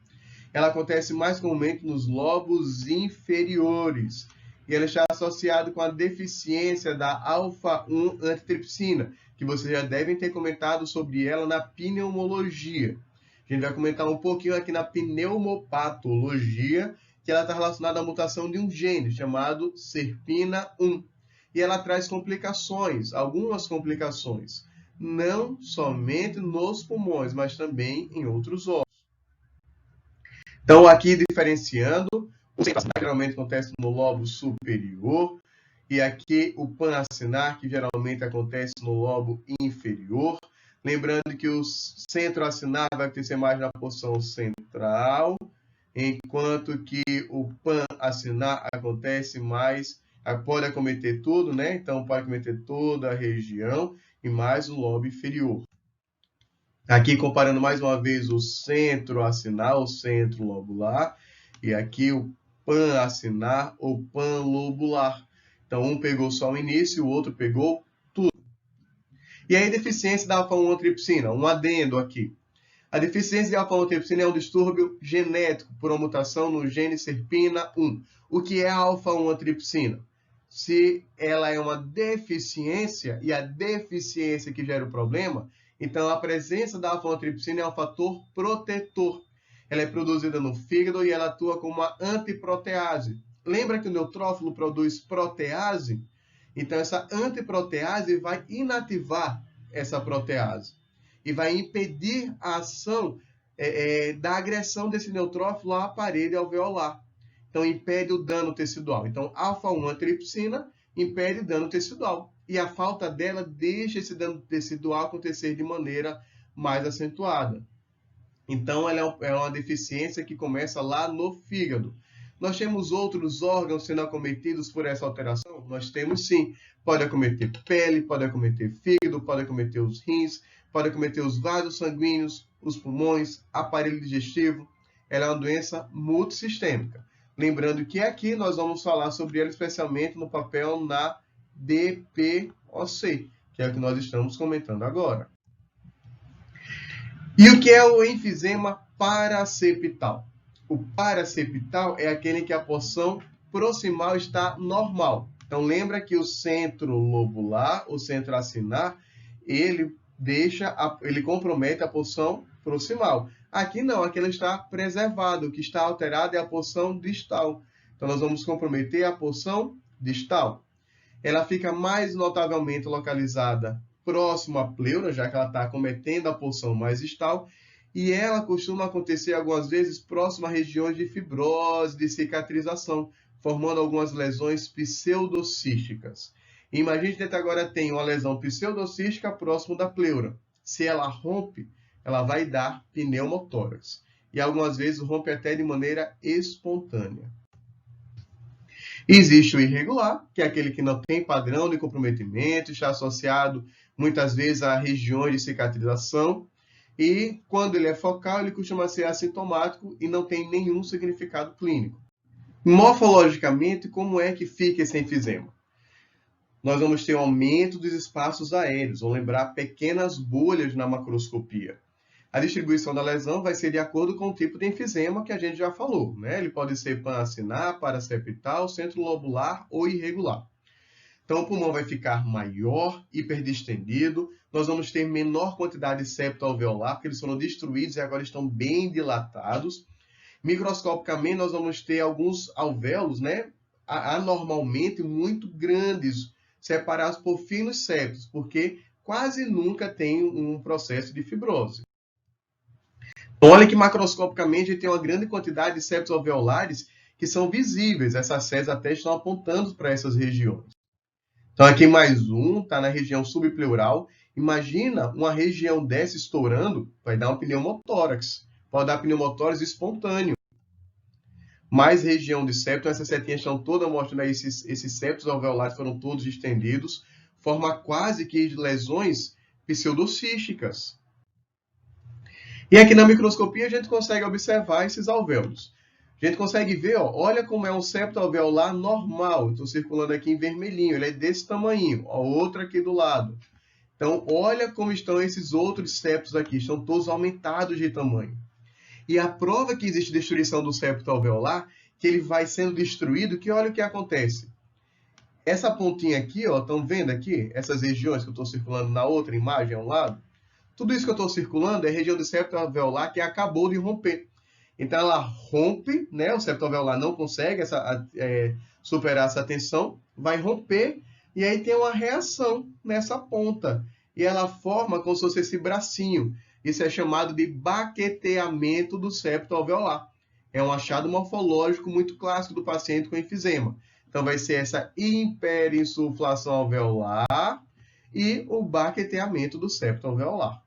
Ela acontece mais comumente nos lobos inferiores. E ela está associada com a deficiência da alfa-1 antitripsina, que vocês já devem ter comentado sobre ela na pneumologia. A gente vai comentar um pouquinho aqui na pneumopatologia, que ela está relacionada à mutação de um gene chamado SERPINA1. E ela traz complicações, algumas complicações. não somente nos pulmões, mas também em outros órgãos. Então, aqui diferenciando, o centro acinar geralmente acontece no lobo superior, e aqui o pan-acinar, que geralmente acontece no lobo inferior. Lembrando que o centro acinar vai acontecer mais na porção central, enquanto que o pan-acinar acontece mais, pode acometer tudo, né? Então, pode acometer toda a região e mais o lobo inferior. Aqui, comparando mais uma vez o centro acinar, o centro lobular, e aqui o pan-acinar ou panlobular. Então, um pegou só o início, o outro pegou tudo. E aí, deficiência da alfa-1-antripsina, um adendo aqui. A deficiência de alfa-1-antripsina é um distúrbio genético por uma mutação no gene SERPINA1. O que é a alfa-1-antripsina? Se ela é uma deficiência, e a deficiência que gera o problema, então a presença da alfa-1-antripsina é um fator protetor. Ela é produzida no fígado e ela atua como uma antiprotease. Lembra que o neutrófilo produz protease? Então essa antiprotease vai inativar essa protease e vai impedir a ação da agressão desse neutrófilo à parede alveolar. Então, impede o dano tecidual. Então, alfa-1-antripsina impede dano tecidual. E a falta dela deixa esse dano tecidual acontecer de maneira mais acentuada. Então, ela é uma deficiência que começa lá no fígado. Nós temos outros órgãos sendo acometidos por essa alteração? Nós temos sim. Pode acometer pele, pode acometer fígado, pode acometer os rins, pode acometer os vasos sanguíneos, os pulmões, aparelho digestivo. Ela é uma doença multissistêmica. Lembrando que aqui nós vamos falar sobre ela especialmente no papel na DPOC, que é o que nós estamos comentando agora. E o que é o enfisema paraseptal? O paraseptal é aquele em que a porção proximal está normal. Então, lembra que o centro lobular, o centro acinar, ele compromete a porção proximal. Aqui não, aqui ela está preservada. O que está alterado é a porção distal. Então, nós vamos comprometer a porção distal. Ela fica mais notavelmente localizada próximo à pleura, já que ela está acometendo a porção mais distal, e ela costuma acontecer algumas vezes próximo a regiões de fibrose, de cicatrização, formando algumas lesões pseudocísticas. Imagine que até agora tem uma lesão pseudocística próximo da pleura. Se ela rompe, ela vai dar pneumotórax. E algumas vezes rompe até de maneira espontânea. Existe o irregular, que é aquele que não tem padrão de comprometimento, está associado muitas vezes a regiões de cicatrização, e quando ele é focal, ele costuma ser assintomático e não tem nenhum significado clínico. Morfologicamente, como é que fica esse enfisema? Nós vamos ter um aumento dos espaços aéreos, vamos lembrar pequenas bolhas na macroscopia. A distribuição da lesão vai ser de acordo com o tipo de enfisema que a gente já falou, né? Ele pode ser pan-acinar, paraseptal, centro-lobular ou irregular. Então, o pulmão vai ficar maior, hiperdistendido, nós vamos ter menor quantidade de septo alveolar, porque eles foram destruídos e agora estão bem dilatados. Microscopicamente, nós vamos ter alguns alvéolos, né, anormalmente muito grandes, separados por finos septos, porque quase nunca tem um processo de fibrose. Então, olha que macroscopicamente a gente tem uma grande quantidade de septos alveolares que são visíveis. Essas séries até estão apontando para essas regiões. Então, aqui mais um, está na região subpleural. Imagina uma região dessa estourando, vai dar um pneumotórax. Pode dar pneumotórax espontâneo. Mais região de septo, essas setinhas estão todas mostrando aí esses septos alveolares foram todos distendidos, forma quase que lesões pseudocísticas. E aqui na microscopia a gente consegue observar esses alvéolos. A gente consegue ver, ó, olha como é um septo alveolar normal. Estou circulando aqui em vermelhinho, ele é desse tamanho. Ó, outro aqui do lado. Então, olha como estão esses outros septos aqui. Estão todos aumentados de tamanho. E a prova que existe destruição do septo alveolar, que ele vai sendo destruído, que olha o que acontece. Essa pontinha aqui, ó, estão vendo aqui? Essas regiões que eu estou circulando na outra imagem ao lado? Tudo isso que eu estou circulando é a região do septo alveolar que acabou de romper. Então, ela rompe, né? O septo alveolar não consegue superar essa tensão, vai romper, e aí tem uma reação nessa ponta. e ela forma como se fosse esse bracinho. Isso é chamado de baqueteamento do septo alveolar. É um achado morfológico muito clássico do paciente com enfisema. Então, vai ser essa hiperinsuflação alveolar e o baqueteamento do septo alveolar.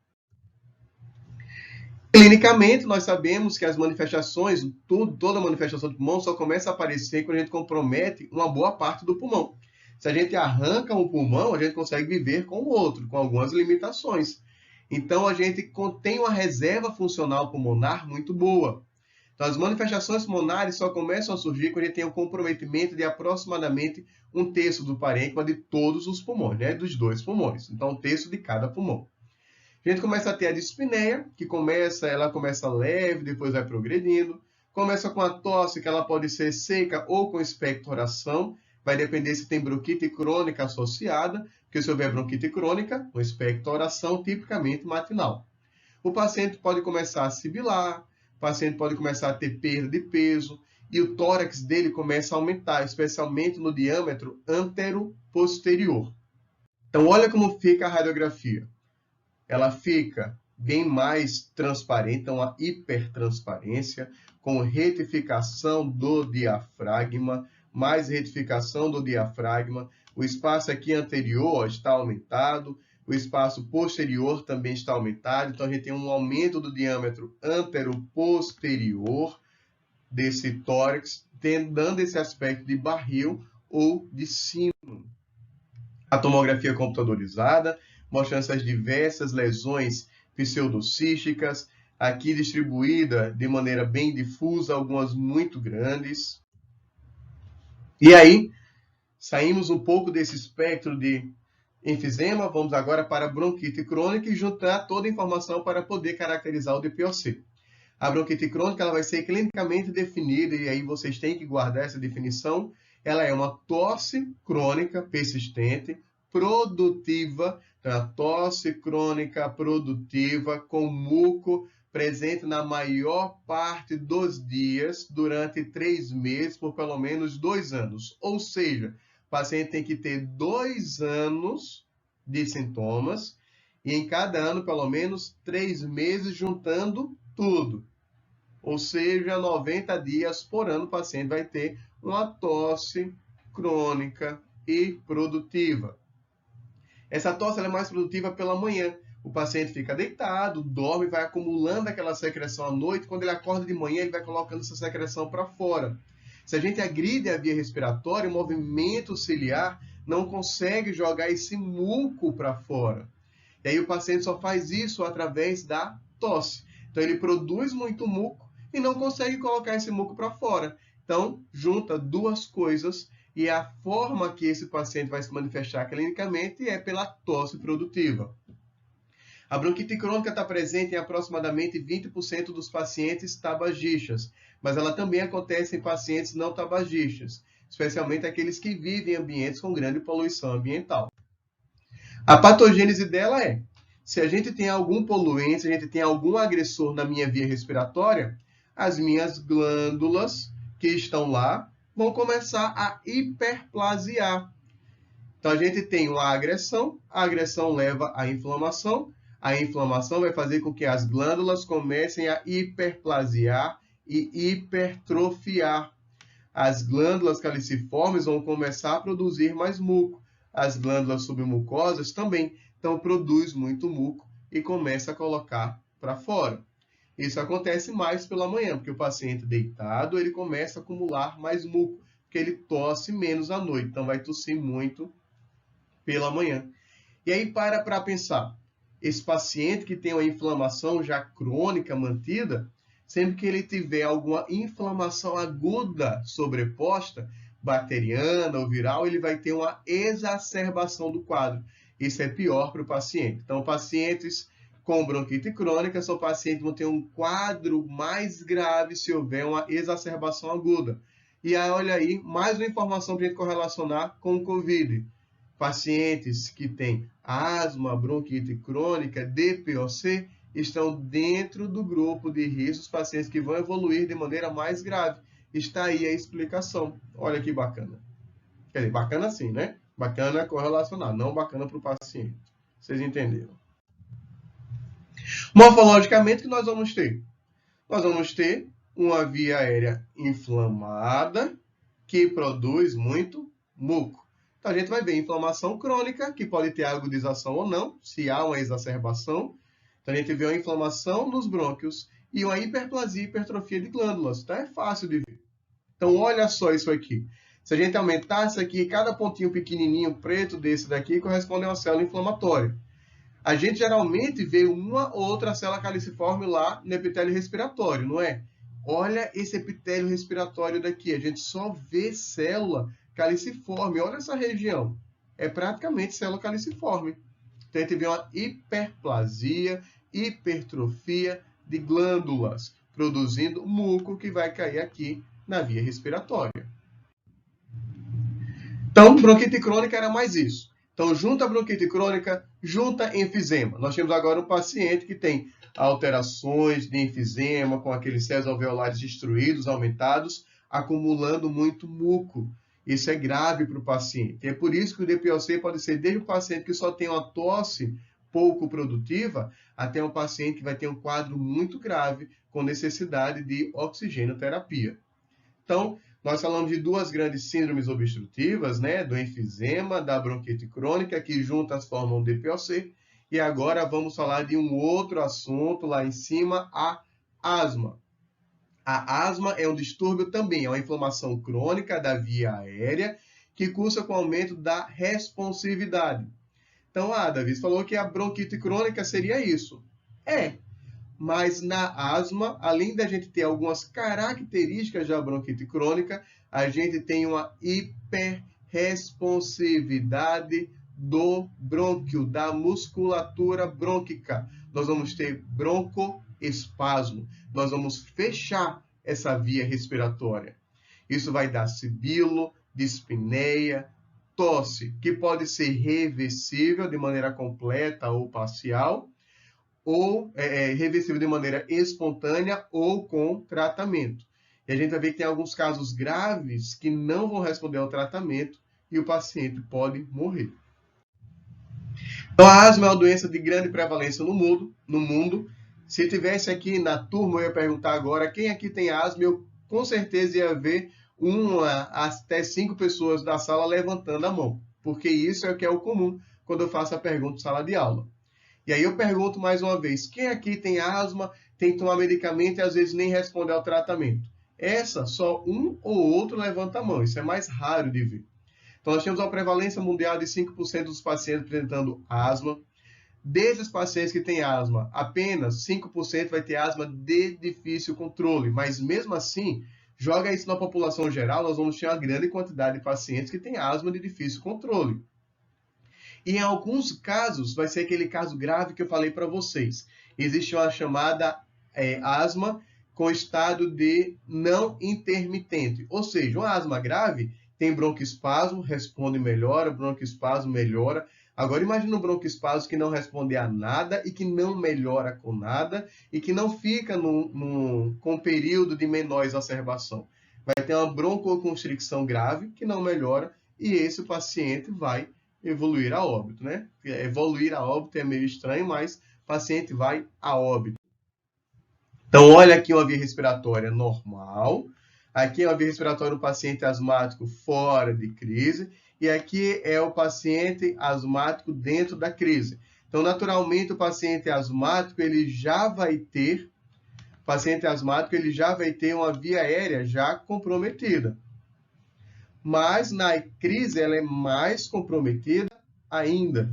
Clinicamente, nós sabemos que as manifestações, toda manifestação do pulmão só começa a aparecer quando a gente compromete uma boa parte do pulmão. Se a gente arranca um pulmão, a gente consegue viver com o outro, com algumas limitações. Então, a gente tem uma reserva funcional pulmonar muito boa. Então, as manifestações pulmonares só começam a surgir quando a gente tem um comprometimento de aproximadamente 1/3 do parênquima de todos os pulmões, né? Dos 2 pulmões. Então, 1/3 de cada pulmão. A gente começa a ter a dispneia, que ela começa leve, depois vai progredindo. Começa com a tosse, que ela pode ser seca ou com expectoração. Vai depender se tem bronquite crônica associada, porque se houver bronquite crônica, com expectoração, tipicamente matinal. O paciente pode começar a sibilar, o paciente pode começar a ter perda de peso, e o tórax dele começa a aumentar, especialmente no diâmetro antero-posterior. Então, olha como fica a radiografia. Ela fica bem mais transparente, então a hipertransparência, com retificação do diafragma, mais retificação do diafragma. O espaço aqui anterior está aumentado, o espaço posterior também está aumentado, então a gente tem um aumento do diâmetro antero-posterior desse tórax, dando esse aspecto de barril ou de sino. A tomografia computadorizada, mostrando essas diversas lesões pseudocísticas, aqui distribuída de maneira bem difusa, algumas muito grandes. E aí, saímos um pouco desse espectro de enfisema, vamos agora para a bronquite crônica e juntar toda a informação para poder caracterizar o DPOC. A bronquite crônica ela vai ser clinicamente definida, e aí vocês têm que guardar essa definição. Ela é uma tosse crônica persistente, produtiva, a tosse crônica produtiva com muco presente na maior parte dos dias durante 3 meses por pelo menos 2 anos. Ou seja, o paciente tem que ter 2 anos de sintomas e em cada ano pelo menos 3 meses juntando tudo. Ou seja, 90 dias por ano o paciente vai ter uma tosse crônica e produtiva. Essa tosse é mais produtiva pela manhã. O paciente fica deitado, dorme, vai acumulando aquela secreção à noite. Quando ele acorda de manhã, ele vai colocando essa secreção para fora. Se a gente agride a via respiratória, o movimento ciliar não consegue jogar esse muco para fora. E aí o paciente só faz isso através da tosse. Então ele produz muito muco e não consegue colocar esse muco para fora. Então, junta duas coisas e a forma que esse paciente vai se manifestar clinicamente é pela tosse produtiva. A bronquite crônica está presente em aproximadamente 20% dos pacientes tabagistas, mas ela também acontece em pacientes não tabagistas, especialmente aqueles que vivem em ambientes com grande poluição ambiental. A patogênese dela é, se a gente tem algum poluente, se a gente tem algum agressor na minha via respiratória, as minhas glândulas que estão lá vão começar a hiperplasiar. Então, a gente tem uma agressão, a agressão leva à inflamação, a inflamação vai fazer com que as glândulas comecem a hiperplasiar e hipertrofiar. As glândulas caliciformes vão começar a produzir mais muco. As glândulas submucosas também. Então, produz muito muco e começa a colocar para fora. Isso acontece mais pela manhã, porque o paciente deitado, ele começa a acumular mais muco, porque ele tosse menos à noite, então vai tossir muito pela manhã. E aí para pensar, esse paciente que tem uma inflamação já crônica mantida, sempre que ele tiver alguma inflamação aguda sobreposta, bacteriana ou viral, ele vai ter uma exacerbação do quadro. Isso é pior para o paciente. Então, pacientes com bronquite crônica são pacientes que vão ter um quadro mais grave se houver uma exacerbação aguda. E aí, olha aí, mais uma informação para a gente correlacionar com o COVID. Pacientes que têm asma, bronquite crônica, DPOC, estão dentro do grupo de risco, os pacientes que vão evoluir de maneira mais grave. Está aí a explicação. Olha que bacana. Quer dizer, bacana sim, né? Bacana correlacionar, não bacana para o paciente. Vocês entenderam? Morfologicamente, o que nós vamos ter? Nós vamos ter uma via aérea inflamada que produz muito muco. Então, a gente vai ver inflamação crônica, que pode ter agudização ou não, se há uma exacerbação. Então, a gente vê uma inflamação nos brônquios e uma hiperplasia e hipertrofia de glândulas. Então, é fácil de ver. Então, olha só isso aqui. Se a gente aumentar isso aqui, cada pontinho pequenininho preto desse daqui corresponde a uma célula inflamatória. A gente geralmente vê uma ou outra célula caliciforme lá no epitélio respiratório, não é? Olha esse epitélio respiratório daqui. A gente só vê célula caliciforme. Olha essa região. É praticamente célula caliciforme. Então, a gente vê uma hiperplasia, hipertrofia de glândulas, produzindo muco que vai cair aqui na via respiratória. Então, bronquite crônica era mais isso. Então, junta a bronquite crônica, junta enfisema. Nós temos agora um paciente que tem alterações de enfisema, com aqueles céus alveolares destruídos, aumentados, acumulando muito muco. Isso é grave para o paciente. É por isso que o DPOC pode ser desde o paciente que só tem uma tosse pouco produtiva, até um paciente que vai ter um quadro muito grave, com necessidade de oxigenoterapia. Então, nós falamos de duas grandes síndromes obstrutivas, né? Do enfisema, da bronquite crônica, que juntas formam o DPOC. E agora vamos falar de um outro assunto lá em cima, a asma. A asma é um distúrbio também, é uma inflamação crônica da via aérea, que cursa com o aumento da responsividade. Então, Davi, você falou que a bronquite crônica seria isso. Mas na asma, além da gente ter algumas características da bronquite crônica, a gente tem uma hiperresponsividade do brônquio, da musculatura brônquica. Nós vamos ter broncoespasmo. Nós vamos fechar essa via respiratória. Isso vai dar sibilo, dispneia, tosse, que pode ser reversível de maneira completa ou parcial, ou reversível de maneira espontânea ou com tratamento. E a gente vai ver que tem alguns casos graves que não vão responder ao tratamento e o paciente pode morrer. Então, a asma é uma doença de grande prevalência no mundo. Se tivesse aqui na turma, eu ia perguntar agora quem aqui tem asma, eu com certeza ia ver 1 até 5 pessoas da sala levantando a mão, porque isso é o que é o comum quando eu faço a pergunta em sala de aula. E aí eu pergunto mais uma vez, quem aqui tem asma, tem que tomar medicamento e às vezes nem responde ao tratamento? Essa, só um ou outro levanta a mão, isso é mais raro de ver. Então, nós temos uma prevalência mundial de 5% dos pacientes apresentando asma. Desses pacientes que têm asma, apenas 5% vai ter asma de difícil controle, mas mesmo assim, joga isso na população geral, nós vamos ter uma grande quantidade de pacientes que têm asma de difícil controle. E em alguns casos, vai ser aquele caso grave que eu falei para vocês. Existe uma chamada asma com estado de não intermitente. Ou seja, uma asma grave tem broncoespasmo, responde melhora, broncoespasmo melhora. Agora, imagina um broncoespasmo que não responde a nada e que não melhora com nada e que não fica com período de menor exacerbação. Vai ter uma broncoconstricção grave que não melhora e esse paciente vai evoluir a óbito, né? Evoluir a óbito é meio estranho, mas o paciente vai a óbito. Então, olha aqui uma via respiratória normal. Aqui é uma via respiratória do paciente asmático fora de crise. E aqui é o paciente asmático dentro da crise. Então, naturalmente, o paciente asmático ele já vai ter uma via aérea já comprometida. Mas na crise ela é mais comprometida ainda.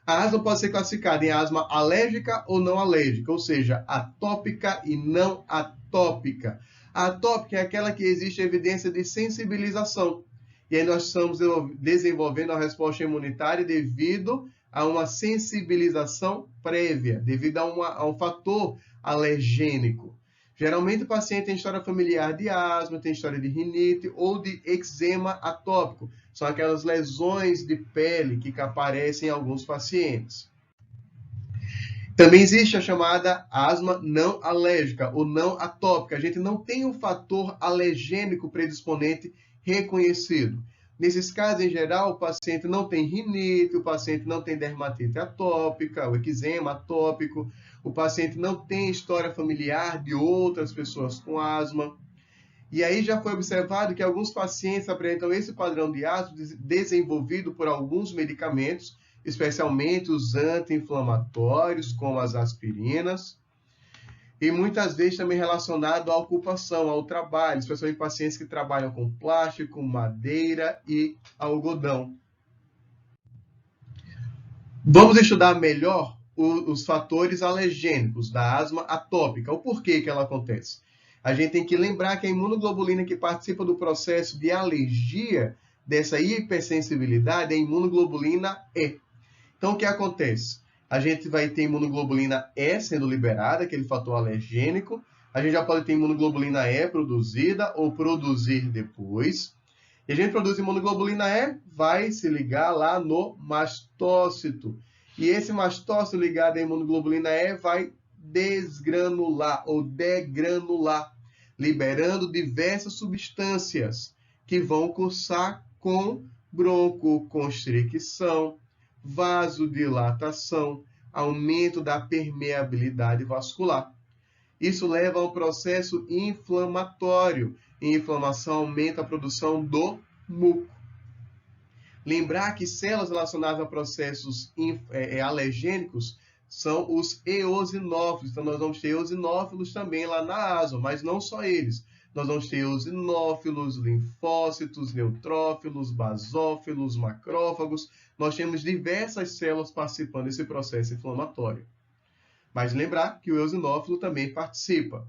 A asma pode ser classificada em asma alérgica ou não alérgica, ou seja, atópica e não atópica. A atópica é aquela que existe evidência de sensibilização. E aí nós estamos desenvolvendo a resposta imunitária devido a uma sensibilização prévia, devido a um fator alergênico. Geralmente o paciente tem história familiar de asma, tem história de rinite ou de eczema atópico. São aquelas lesões de pele que aparecem em alguns pacientes. Também existe a chamada asma não alérgica ou não atópica. A gente não tem um fator alergênico predisponente reconhecido. Nesses casos, em geral, o paciente não tem rinite, o paciente não tem dermatite atópica, o eczema atópico, o paciente não tem história familiar de outras pessoas com asma. E aí já foi observado que alguns pacientes apresentam esse padrão de asma desenvolvido por alguns medicamentos, especialmente os anti-inflamatórios, como as aspirinas, e muitas vezes também relacionado à ocupação, ao trabalho, especialmente pacientes que trabalham com plástico, madeira e algodão. Vamos estudar melhor os fatores alergênicos da asma atópica, o porquê que ela acontece. A gente tem que lembrar que a imunoglobulina que participa do processo de alergia, dessa hipersensibilidade, é a imunoglobulina E. Então, o que acontece? A gente vai ter imunoglobulina E sendo liberada, aquele fator alergênico. A gente já pode ter imunoglobulina E produzida ou produzir depois. E a gente produz imunoglobulina E, vai se ligar lá no mastócito. E esse mastócito ligado à imunoglobulina E vai desgranular ou degranular, liberando diversas substâncias que vão cursar com broncoconstricção, vasodilatação, aumento da permeabilidade vascular. Isso leva a um processo inflamatório. E inflamação aumenta a produção do muco. Lembrar que células relacionadas a processos alergênicos são os eosinófilos. Então, nós vamos ter eosinófilos também lá na asma, mas não só eles. Nós vamos ter eosinófilos, linfócitos, neutrófilos, basófilos, macrófagos. Nós temos diversas células participando desse processo inflamatório. Mas lembrar que o eosinófilo também participa.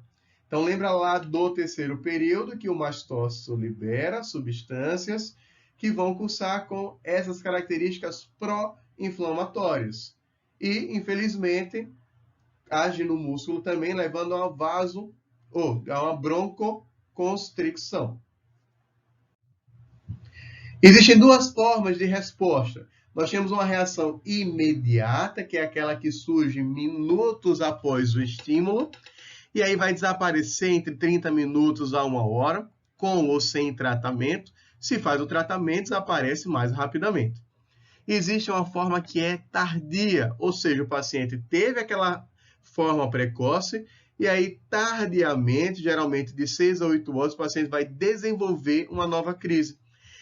Então, lembra lá do terceiro período que o mastócito libera substâncias que vão cursar com essas características pró-inflamatórias. E, infelizmente, age no músculo também, levando a uma broncoconstricção. Existem duas formas de resposta. Nós temos uma reação imediata, que é aquela que surge minutos após o estímulo, e aí vai desaparecer entre 30 minutos a 1 hora, com ou sem tratamento. Se faz o tratamento, desaparece mais rapidamente. Existe uma forma que é tardia, ou seja, o paciente teve aquela forma precoce, e aí tardiamente, geralmente de 6 a 8 horas, o paciente vai desenvolver uma nova crise.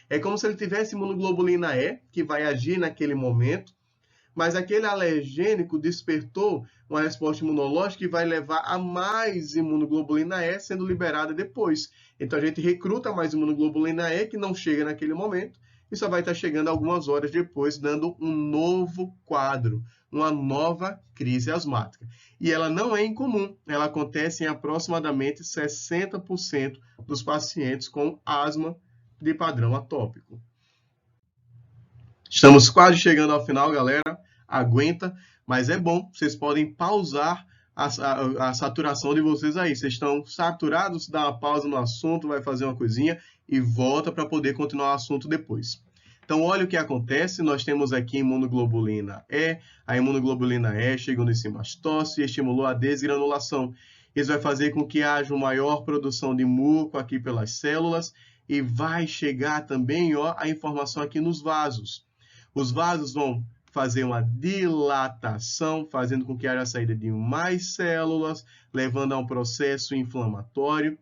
É como se ele tivesse imunoglobulina E, que vai agir naquele momento, mas aquele alergênico despertou uma resposta imunológica que vai levar a mais imunoglobulina E sendo liberada depois. Então, a gente recruta mais imunoglobulina E, que não chega naquele momento, e só vai estar chegando algumas horas depois, dando um novo quadro, uma nova crise asmática. E ela não é incomum, ela acontece em aproximadamente 60% dos pacientes com asma de padrão atópico. Estamos quase chegando ao final, galera. Aguenta, mas é bom. Vocês podem pausar a saturação de vocês aí. Vocês estão saturados, dá uma pausa no assunto, vai fazer uma coisinha e volta para poder continuar o assunto depois. Então, olha o que acontece. Nós temos aqui imunoglobulina E. A imunoglobulina E chegou nesse mastócito e estimulou a desgranulação. Isso vai fazer com que haja uma maior produção de muco aqui pelas células e vai chegar também a informação aqui nos vasos. Os vasos vão fazer uma dilatação, fazendo com que haja a saída de mais células, levando a um processo inflamatório.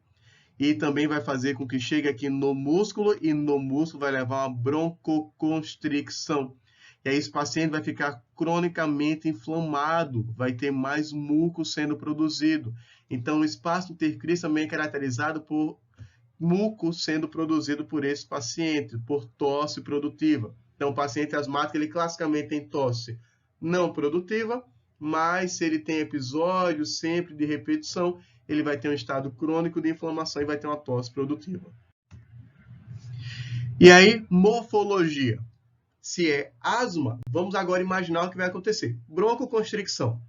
E também vai fazer com que chegue aqui no músculo, e no músculo vai levar a uma broncoconstricção. E aí esse paciente vai ficar cronicamente inflamado, vai ter mais muco sendo produzido. Então, o espaço intercris também é caracterizado por muco sendo produzido por esse paciente, por tosse produtiva. Então, o paciente asmático, ele classicamente tem tosse não produtiva, mas se ele tem episódios sempre de repetição, ele vai ter um estado crônico de inflamação e vai ter uma tosse produtiva. E aí, morfologia. Se é asma, vamos agora imaginar o que vai acontecer. Broncoconstricção.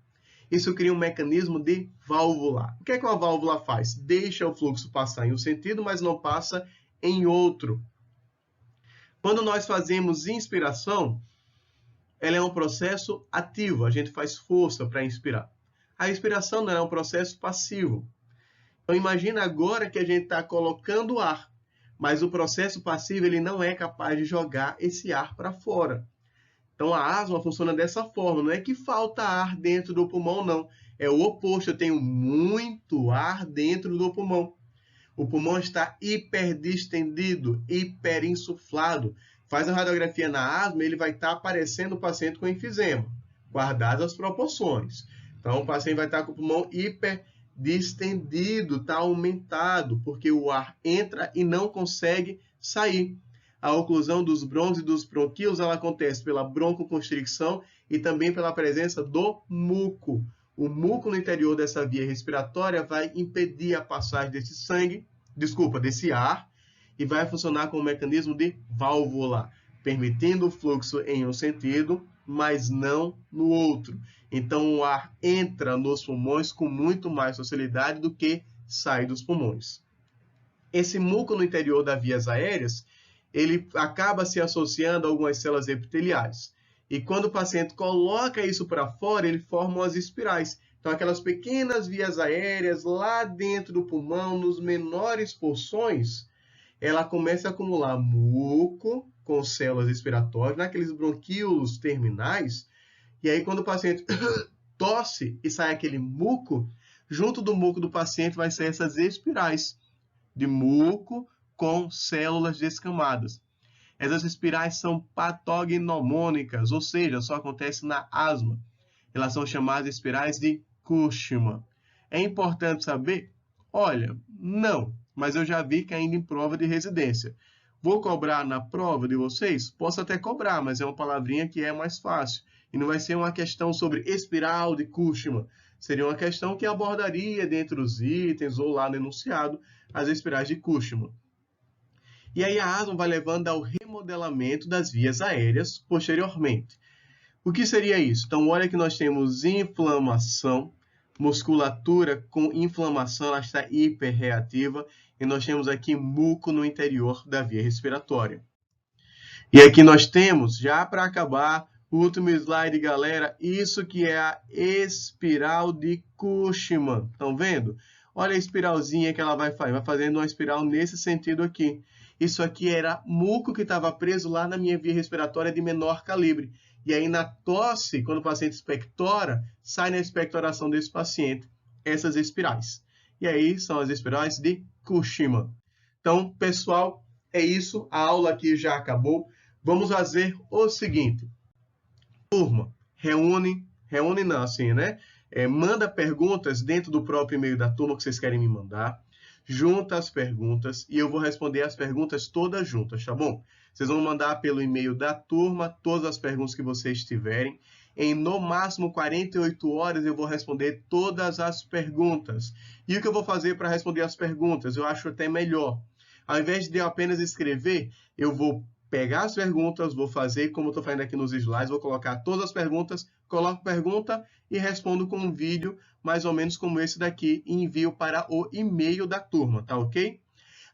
Isso cria um mecanismo de válvula. O que é que uma válvula faz? Deixa o fluxo passar em um sentido, mas não passa em outro. Quando nós fazemos inspiração, ela é um processo ativo, a gente faz força para inspirar. A expiração não é um processo passivo. Então, imagina agora que a gente está colocando ar. mas o processo passivo ele não é capaz de jogar esse ar para fora. Então, a asma funciona dessa forma. Não é que falta ar dentro do pulmão, não. É o oposto. Eu tenho muito ar dentro do pulmão. O pulmão está hiperdistendido, hiperinsuflado. Faz a radiografia na asma, ele vai estar aparecendo o paciente com enfisema, guardadas as proporções. Então, o paciente vai estar com o pulmão hiperdistendido, está aumentado, porque o ar entra e não consegue sair. A oclusão dos brônquios e dos bronquíolos ela acontece pela broncoconstricção e também pela presença do muco. O muco no interior dessa via respiratória vai impedir a passagem desse ar, e vai funcionar como um mecanismo de válvula, permitindo o fluxo em um sentido, mas não no outro. Então, o ar entra nos pulmões com muito mais facilidade do que sai dos pulmões. Esse muco no interior das vias aéreas, ele acaba se associando a algumas células epiteliais. E quando o paciente coloca isso para fora, ele forma as espirais. Então, aquelas pequenas vias aéreas lá dentro do pulmão, nos menores porções, ela começa a acumular muco com células respiratórias, naqueles bronquíolos terminais, e aí quando o paciente tosse e sai aquele muco, junto do muco do paciente vai ser essas espirais de muco com células descamadas. Essas espirais são patognomônicas, ou seja, só acontece na asma. Elas são chamadas de espirais de Cushman. É importante saber? Olha, não, mas eu já vi caindo em prova de residência. Vou cobrar na prova de vocês? Posso até cobrar, mas é uma palavrinha que é mais fácil. E não vai ser uma questão sobre espiral de Cushman. Seria uma questão que abordaria dentre os itens ou lá no enunciado as espirais de Cushman. E aí a asma vai levando ao remodelamento das vias aéreas posteriormente. O que seria isso? Então, olha que nós temos inflamação, musculatura com inflamação, ela está hiperreativa, e nós temos aqui muco no interior da via respiratória. E aqui nós temos, já para acabar, o último slide, galera, isso que é a espiral de Cushman. Estão vendo? Olha a espiralzinha que ela vai fazendo uma espiral nesse sentido aqui. Isso aqui era muco que estava preso lá na minha via respiratória de menor calibre. E aí, na tosse, quando o paciente expectora, sai na expectoração desse paciente essas espirais. E aí, são as espirais de Cushman. Então, pessoal, é isso. A aula aqui já acabou. Vamos fazer o seguinte. Turma, reúne não, assim, né? Manda perguntas dentro do próprio e-mail da turma que vocês querem me mandar. Junta as perguntas e eu vou responder as perguntas todas juntas, tá bom? Vocês vão mandar pelo e-mail da turma todas as perguntas que vocês tiverem. Em no máximo 48 horas eu vou responder todas as perguntas. E o que eu vou fazer para responder as perguntas? Eu acho até melhor. Ao invés de eu apenas escrever, eu vou pegar as perguntas, vou fazer como eu estou fazendo aqui nos slides, vou colocar todas as perguntas, coloco pergunta e respondo com um vídeo mais ou menos como esse daqui e envio para o e-mail da turma, tá ok?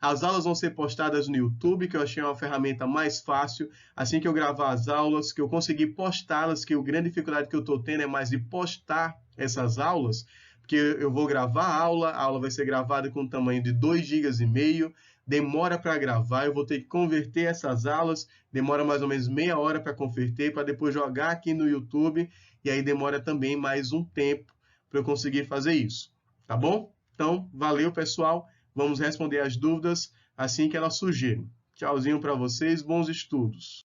As aulas vão ser postadas no YouTube, que eu achei uma ferramenta mais fácil. Assim que eu gravar as aulas, que eu conseguir postá-las, que a grande dificuldade que eu estou tendo é mais de postar essas aulas, porque eu vou gravar a aula vai ser gravada com um tamanho de 2,5 GB, demora para gravar, eu vou ter que converter essas aulas, demora mais ou menos meia hora para converter, para depois jogar aqui no YouTube, e aí demora também mais um tempo para eu conseguir fazer isso, tá bom? Então, valeu, pessoal. Vamos responder as dúvidas assim que elas surgirem. Tchauzinho para vocês, bons estudos.